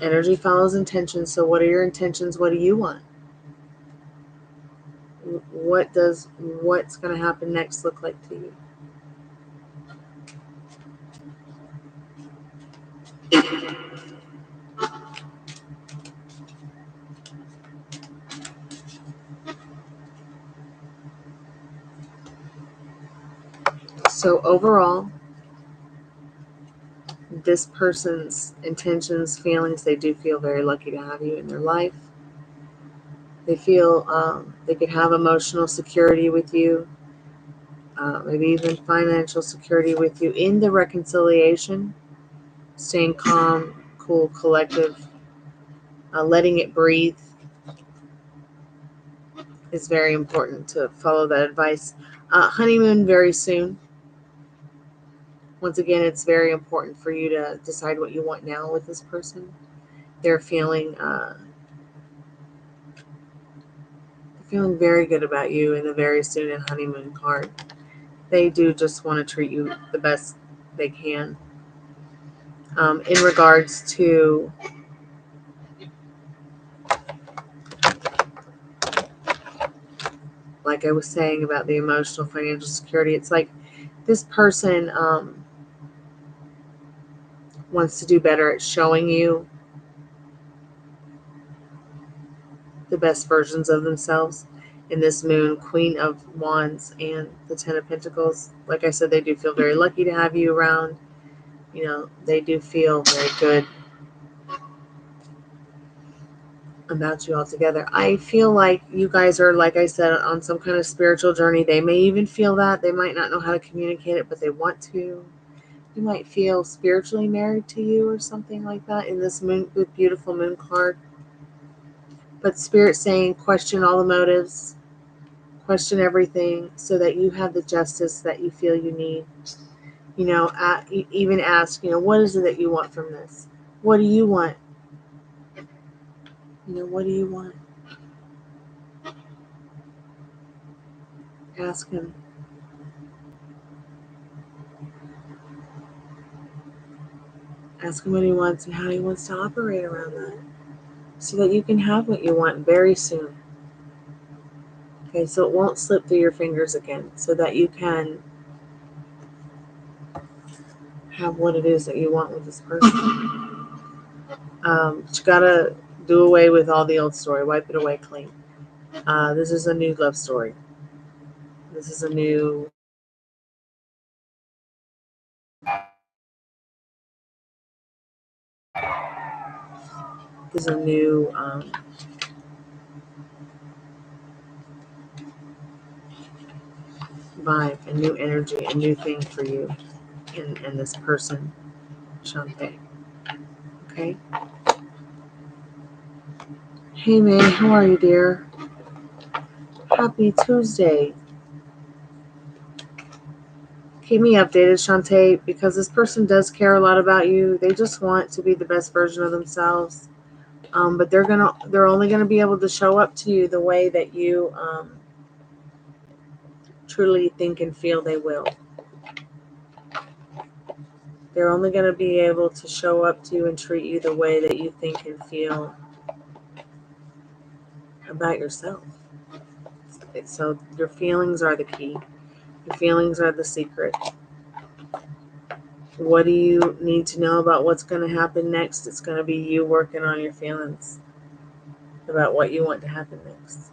S1: Energy follows intention. So what are your intentions? What do you want? What's going to happen next look like to you? So overall, this person's intentions, feelings, they do feel very lucky to have you in their life. They feel they could have emotional security with you, maybe even financial security with you in the reconciliation, staying calm, cool, collective, letting it breathe is very important to follow that advice. Honeymoon very soon. Once again, it's very important for you to decide what you want now with this person. They're feeling very good about you in the very soon and honeymoon card. They do just want to treat you the best they can. In regards to like I was saying about the emotional financial security, it's like this person wants to do better at showing you the best versions of themselves. In this moon, Queen of Wands and the Ten of Pentacles, like I said, they do feel very lucky to have you around. They do feel very good about you all together. I feel like you guys are, like I said, on some kind of spiritual journey. They may even feel that. They might not know how to communicate it, but they want to. You might feel spiritually married to you or something like that in this moon, beautiful moon card. But Spirit saying, question all the motives, question everything, so that you have the justice that you feel you need. Even ask, what is it that you want from this? What do you want? What do you want? Ask him. Ask him what he wants and how he wants to operate around that, so that you can have what you want very soon. Okay, so it won't slip through your fingers again, so that you can have what it is that you want with this person. But you gotta do away with all the old story, wipe it away clean. This is a new love story. This is a new vibe, a new energy, a new thing for you and this person, Shantae. Okay. Hey May, how are you, dear? Happy Tuesday. Keep me updated, Shantae, because this person does care a lot about you. They just want to be the best version of themselves. But they're only gonna be able to show up to you the way that you truly think and feel they will. They're only gonna be able to show up to you and treat you the way that you think and feel about yourself. So your feelings are the key. Your feelings are the secret. What do you need to know about what's going to happen next? It's going to be you working on your feelings about what you want to happen next.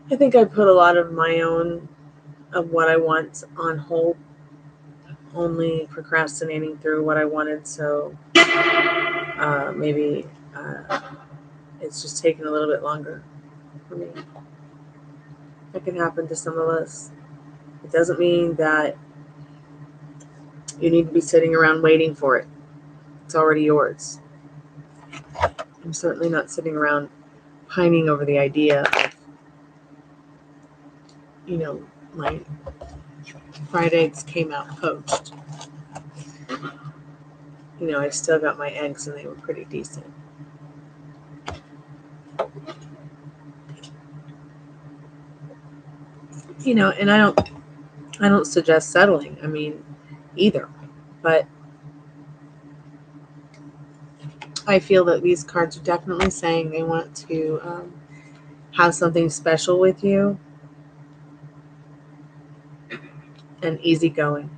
S1: I think I put a lot of my own, of what I want on hold, only procrastinating through what I wanted. So maybe it's just taking a little bit longer for me. That can happen to some of us. It doesn't mean that you need to be sitting around waiting for it. It's already yours. I'm certainly not sitting around pining over the idea of, my fried eggs came out poached. I still got my eggs and they were pretty decent. And I don't suggest settling. Either. But I feel that these cards are definitely saying they want to have something special with you and easygoing.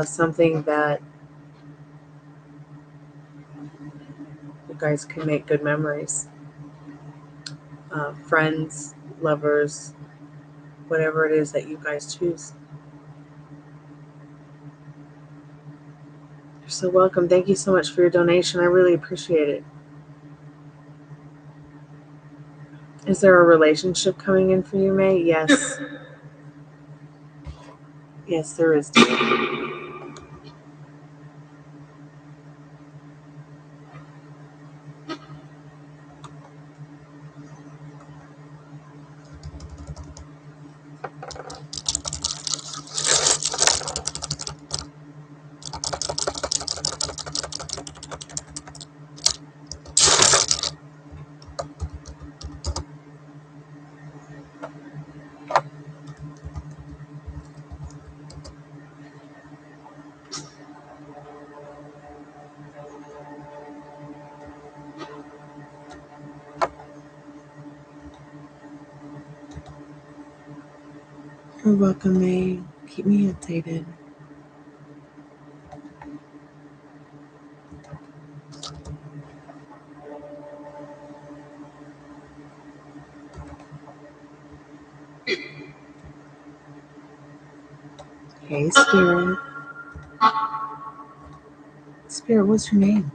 S1: Something that you guys can make good memories. Friends, lovers, whatever it is that you guys choose. You're so welcome. Thank you so much for your donation. I really appreciate it. Is there a relationship coming in for you, May? Yes. Yes, there is. You're welcome, May. Keep me updated. Hey, Spirit. Spirit, what's your name?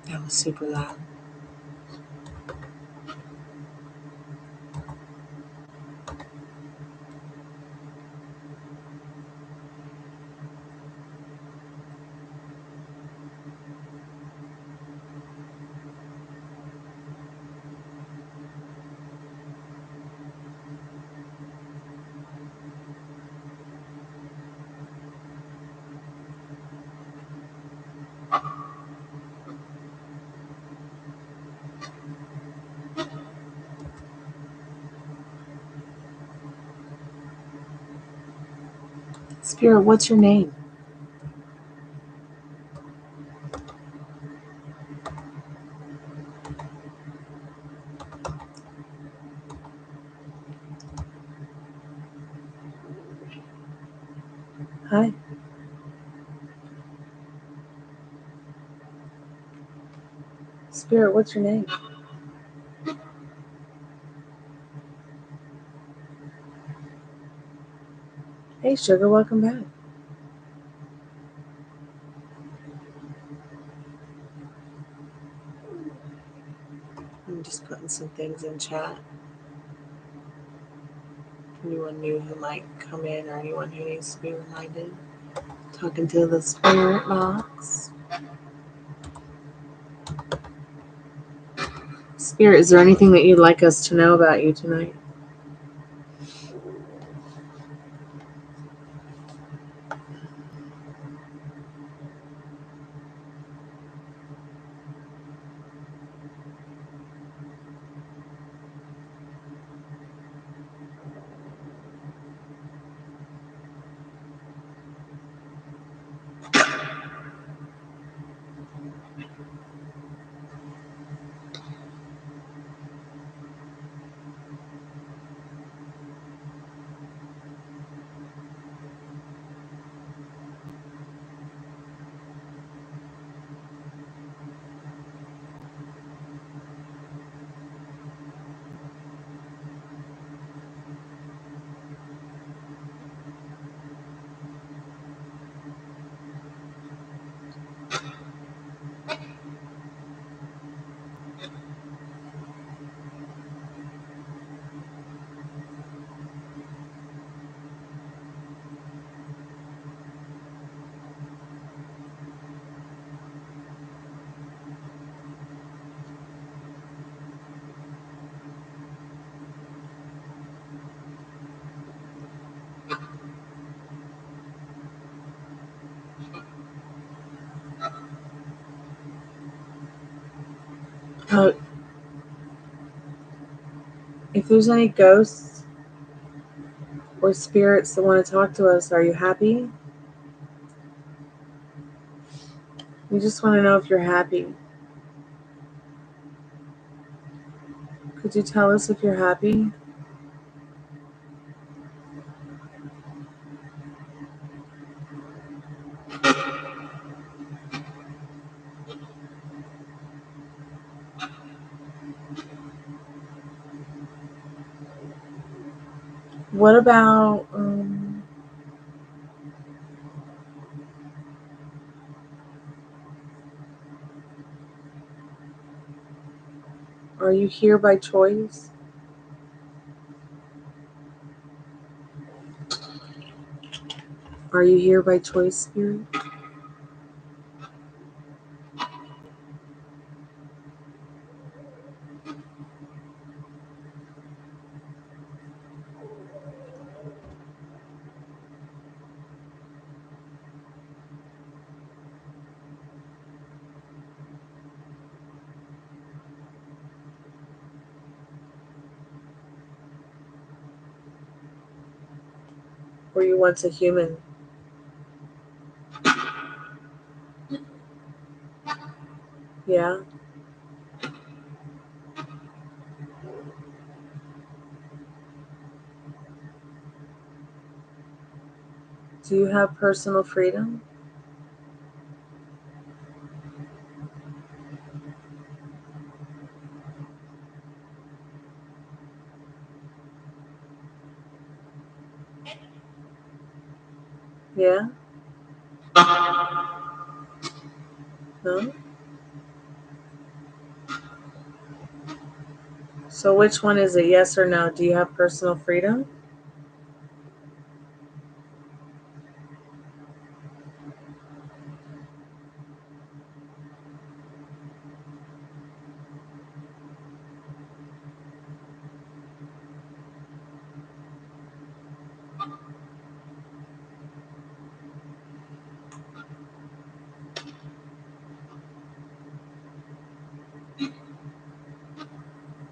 S1: That was super loud. Spirit, what's your name? Hi. Spirit, what's your name? Hey, sugar, welcome back. I'm just putting some things in chat. Anyone new who might come in or anyone who needs to be reminded. Talking to the spirit box. Spirit, is there anything that you'd like us to know about you tonight? If there's any ghosts or spirits that want to talk to us, are you happy? We just want to know if you're happy. Could you tell us if you're happy? What about are you here by choice? Are you here by choice, spirit? Were you once a human? Yeah. Do you have personal freedom? Yeah? No? So which one is it, yes or no? Do you have personal freedom?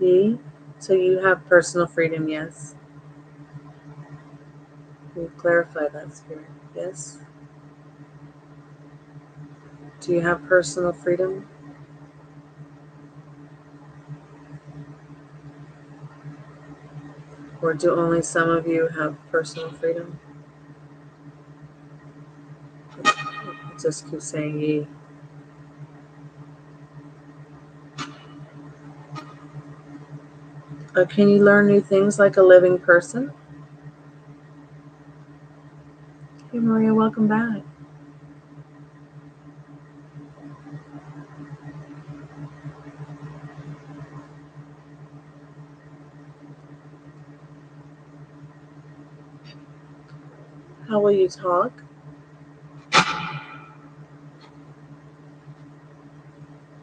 S1: E? So you have personal freedom, yes? Can you clarify that, spirit? Yes? Do you have personal freedom? Or do only some of you have personal freedom? Just keep saying ye. Can you learn new things like a living person? Maria, welcome back. How will you talk?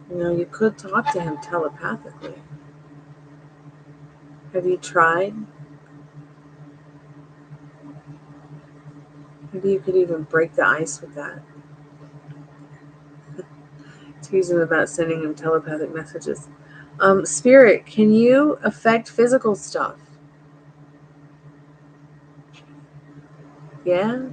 S1: You know, you could talk to him telepathically. Have you tried? Maybe you could even break the ice with that. Tease him about sending him telepathic messages. Spirit, can you affect physical stuff? Yeah?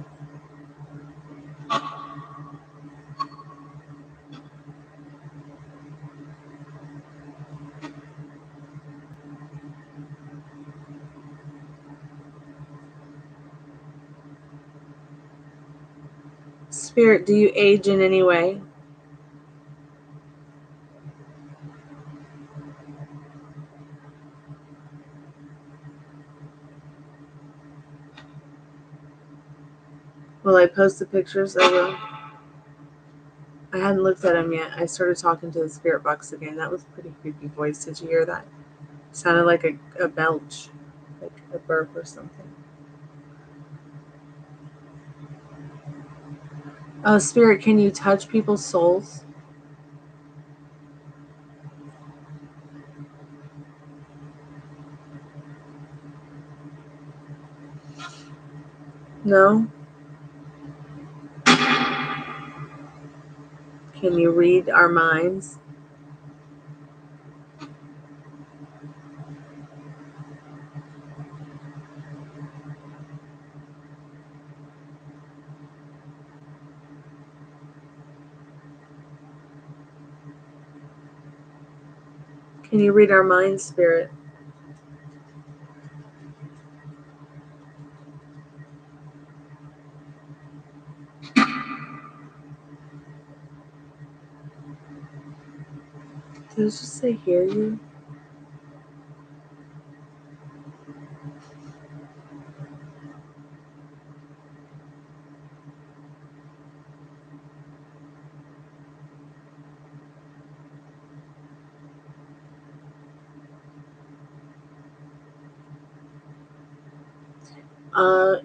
S1: Spirit, do you age in any way? Will I post the pictures? I will. I hadn't looked at them yet. I started talking to the spirit box again. That was a pretty creepy voice. Did you hear that? It sounded like a belch, like a burp or something. Spirit, can you touch people's souls? No? Can you read our minds? Can you read our minds, Spirit? Did it just say hear you?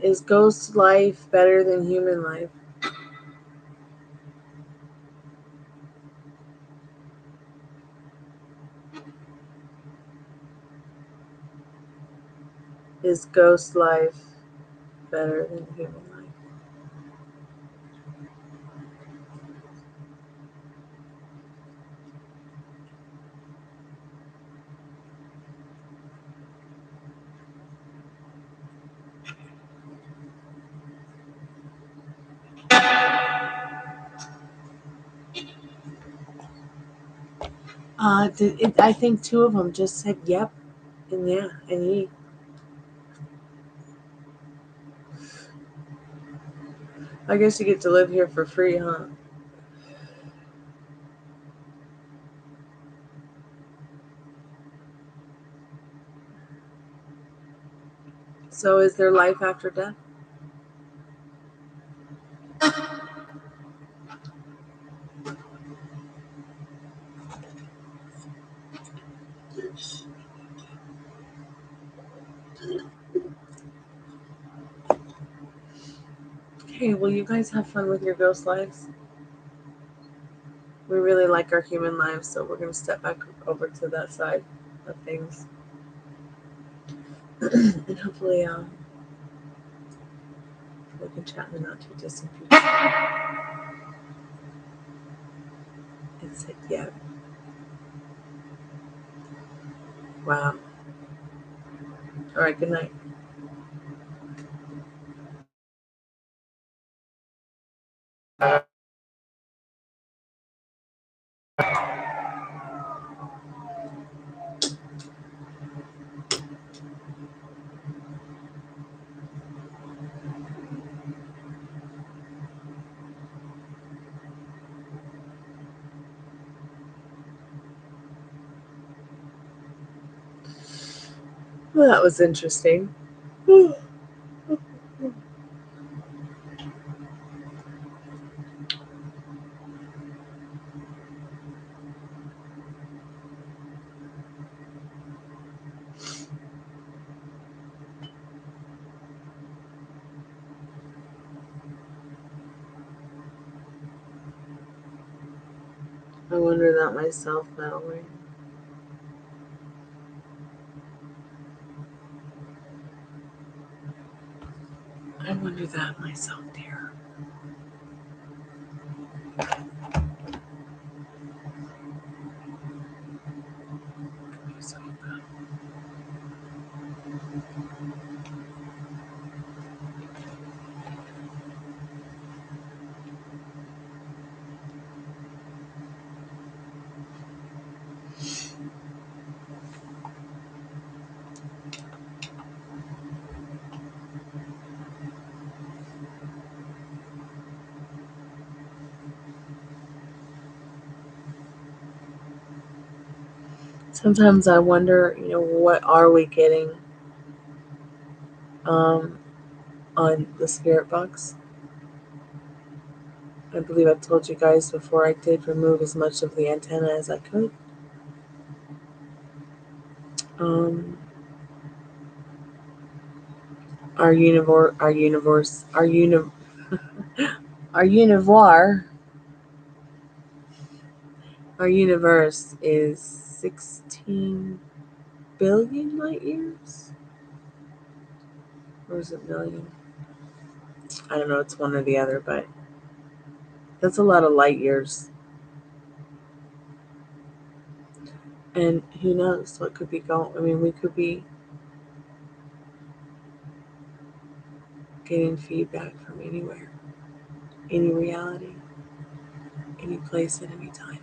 S1: Is ghost life better than human life? Is ghost life better than human life? I think two of them just said yep and yeah and ye. I guess you get to live here for free, huh? So is there life after death? Okay, well, you guys have fun with your ghost lives. We really like our human lives, so we're going to step back over to that side of things. And hopefully we can chat in the not too distant future. It said, yeah. Wow. All right, good night. Well, that was interesting. I wonder that myself, Mallory. I wonder that myself, dear. Sometimes I wonder, what are we getting on the spirit box? I believe I've told you guys before, I did remove as much of the antenna as I could. Our universe, our universe is 16 billion light years? Or is it million? I don't know, it's one or the other, but that's a lot of light years. And who knows what could be going. I mean, we could be getting feedback from anywhere, any reality, any place, at any time.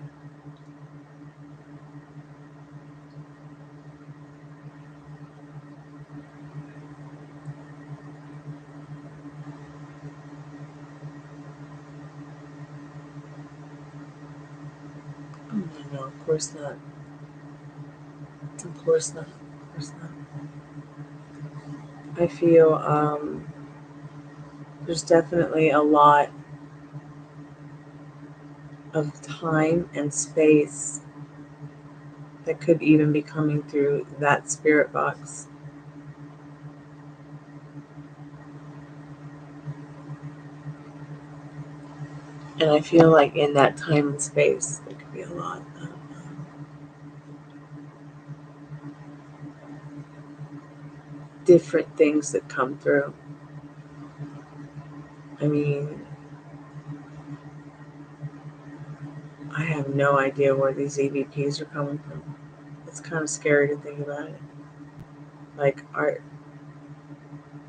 S1: Oh, no, of course not. Of course not. Of course not. I feel there's definitely a lot of time and space that could even be coming through that spirit box. And I feel like in that time and space, there could be a lot of different things that come through. I mean, I have no idea where these EVPs are coming from. It's kind of scary to think about it. Like,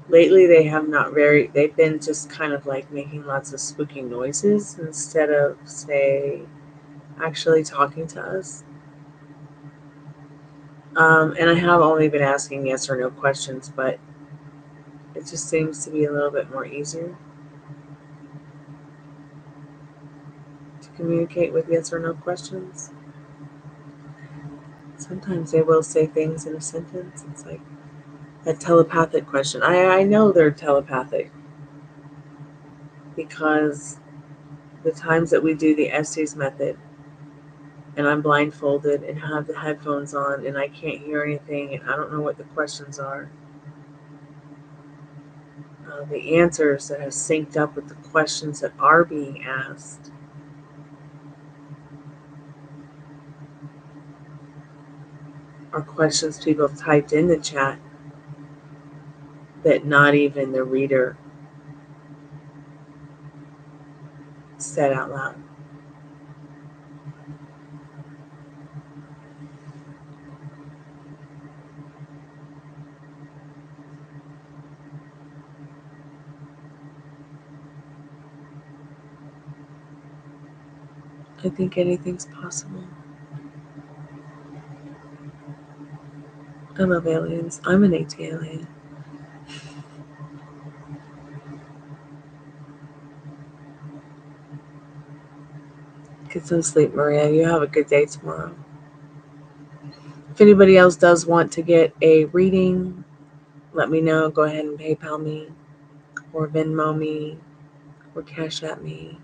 S1: lately they've been just kind of like making lots of spooky noises instead of, say, actually talking to us. And I have only been asking yes or no questions, but it just seems to be a little bit more easier to communicate with yes or no questions. Sometimes they will say things in a sentence. It's like a telepathic question. I know they're telepathic because the times that we do the Estes method and I'm blindfolded and have the headphones on and I can't hear anything and I don't know what the questions are. The answers that have synced up with the questions that are being asked are questions people have typed in the chat that not even the reader said out loud. I think anything's possible. I love aliens. I'm an AT alien. Get some sleep, Maria. You have a good day tomorrow. If anybody else does want to get a reading, let me know. Go ahead and PayPal me or Venmo me or Cash App me,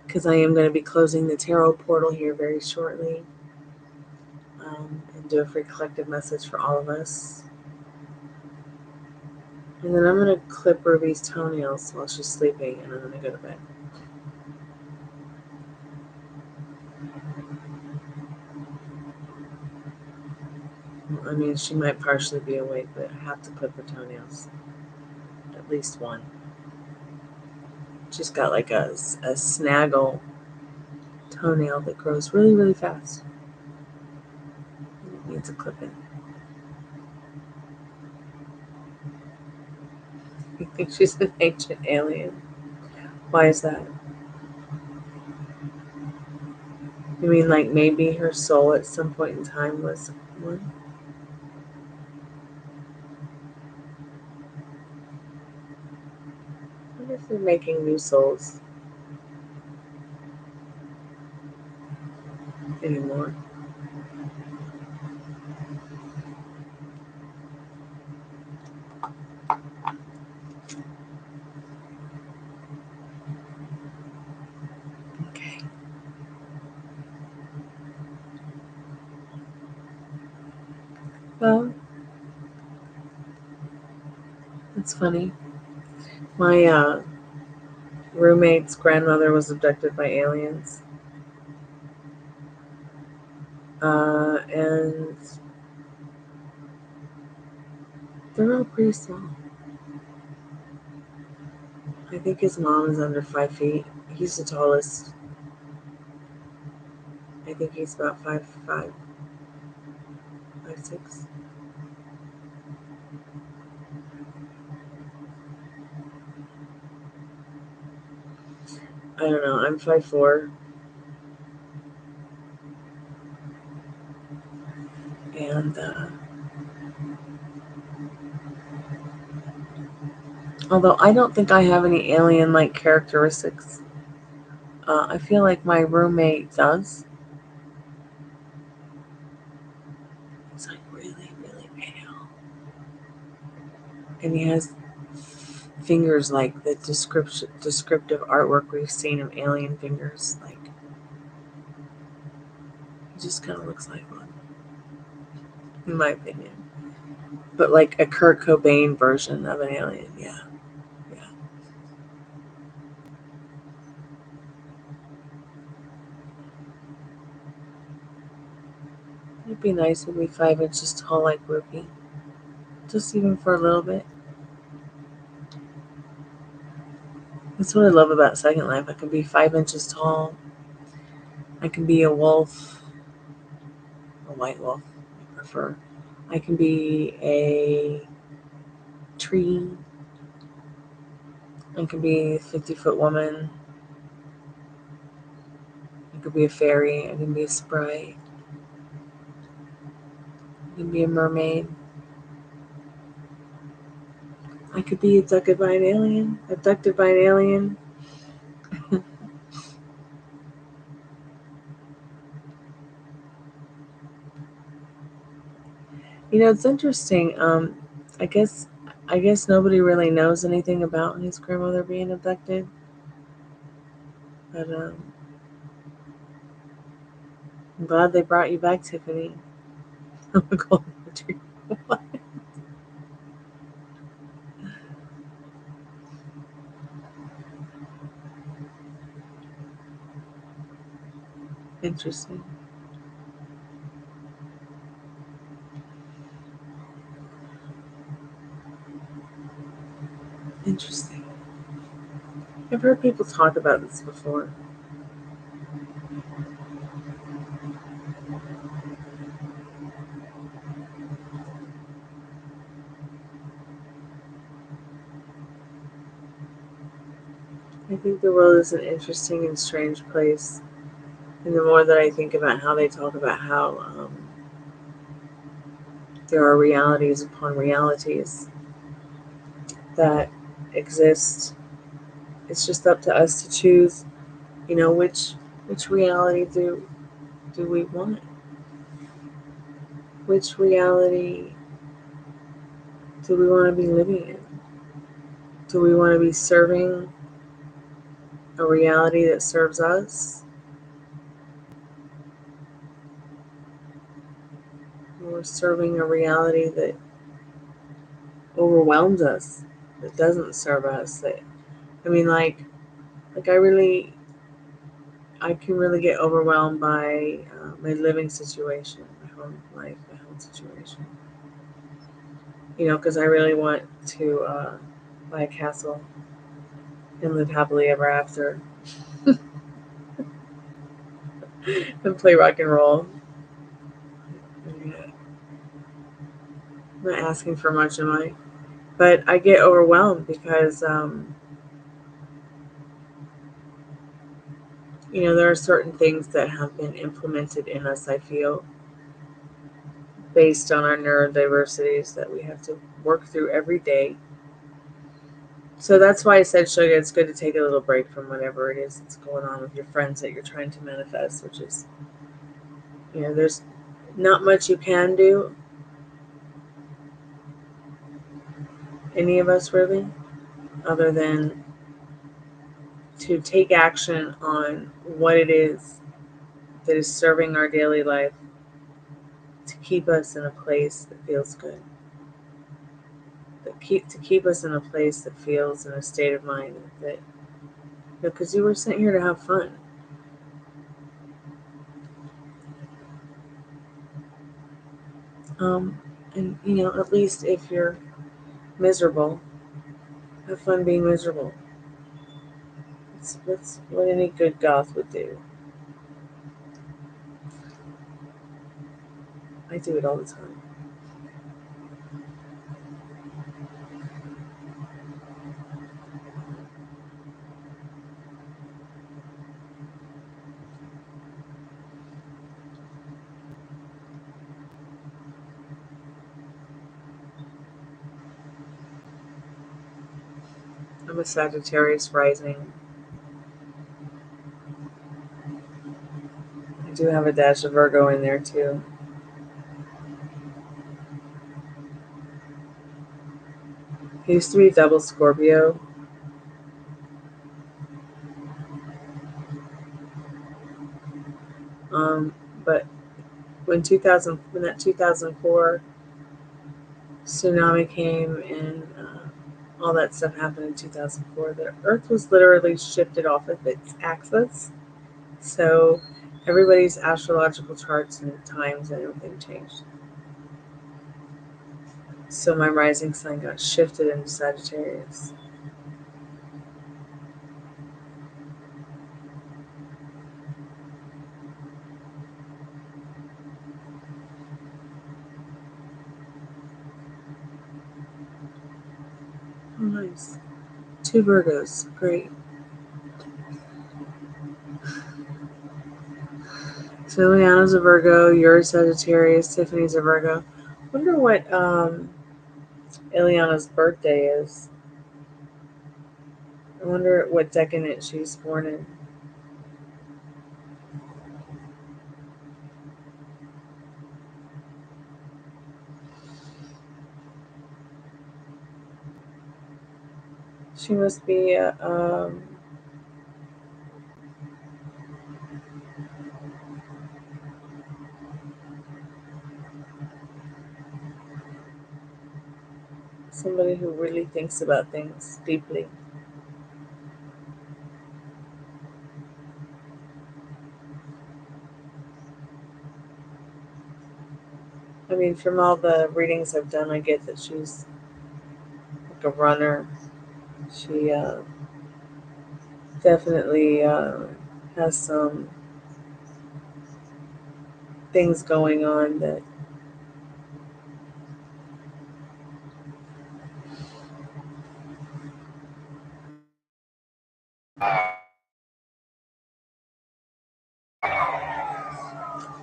S1: because I am going to be closing the tarot portal here very shortly, and do a free collective message for all of us. And then I'm going to clip Ruby's toenails while she's sleeping, and I'm going to go to bed. I mean, she might partially be awake, but have to clip her toenails. At least one. She's got like a snaggle toenail that grows really, really fast. Needs a clipping. You think she's an ancient alien? Why is that? You mean like maybe her soul at some point in time was one? I wonder if they're making new souls anymore. Okay. Well, it's funny. My roommate's grandmother was abducted by aliens. And they're all pretty small. I think his mom is under 5 feet. He's the tallest. I think he's about 5'5", 5'6". I don't know. I'm 5'4". And although I don't think I have any alien-like characteristics, I feel like my roommate does. He's like really, really pale. And he has fingers like the descriptive artwork we've seen of alien fingers. Like, he just kind of looks like one, in my opinion. But like a Kurt Cobain version of an alien, yeah. It'd be nice if we 5 inches tall like Groovy. Just even for a little bit. That's what I love about Second Life. I can be 5 inches tall. I can be a wolf. A white wolf, I prefer. I can be a tree. I can be a 50-foot woman. I could be a fairy. I can be a sprite. I can be a mermaid. I could be abducted by an alien. You know, it's interesting. I guess nobody really knows anything about his grandmother being abducted. But I'm glad they brought you back, Tiffany. Interesting. Interesting. I've heard people talk about this before. I think the world is an interesting and strange place. And the more that I think about how they talk about how there are realities upon realities that exist, it's just up to us to choose, you know, which reality do we want? Which reality do we want to be living in? Do we want to be serving a reality that serves us? Or serving a reality that overwhelms us, that doesn't serve us? That, I mean, like I can really get overwhelmed by my living situation, my from my health situation. Because I really want to buy a castle and live happily ever after and play rock and roll. I'm not asking for much, am I? But I get overwhelmed because, there are certain things that have been implemented in us, I feel, based on our neurodiversities that we have to work through every day. So that's why I said, Sugar, it's good to take a little break from whatever it is that's going on with your friends that you're trying to manifest, which is, there's not much you can do, any of us really, other than to take action on what it is that is serving our daily life to keep us in a place that feels good. To keep us in a place that feels in a state of mind that, because you were sent here to have fun. And at least if you're miserable, have fun being miserable. That's what any good goth would do. I do it all the time. I'm a Sagittarius rising. I do have a dash of Virgo in there too. I used to be double Scorpio. But when that 2004 tsunami came and all that stuff happened in 2004, the Earth was literally shifted off of its axis. So everybody's astrological charts and times and everything changed. So my rising sign got shifted into Sagittarius. Oh, nice. 2 Virgos. Great. So Liana's a Virgo, you're a Sagittarius, Tiffany's a Virgo. Wonder what Ileana's birthday is. I wonder what decadent she's born in. She must be somebody who really thinks about things deeply. I mean, from all the readings I've done, I get that she's like a runner. She definitely has some things going on that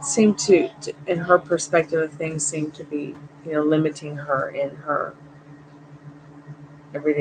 S1: seem to, in her perspective of things, seem to be, limiting her in her everyday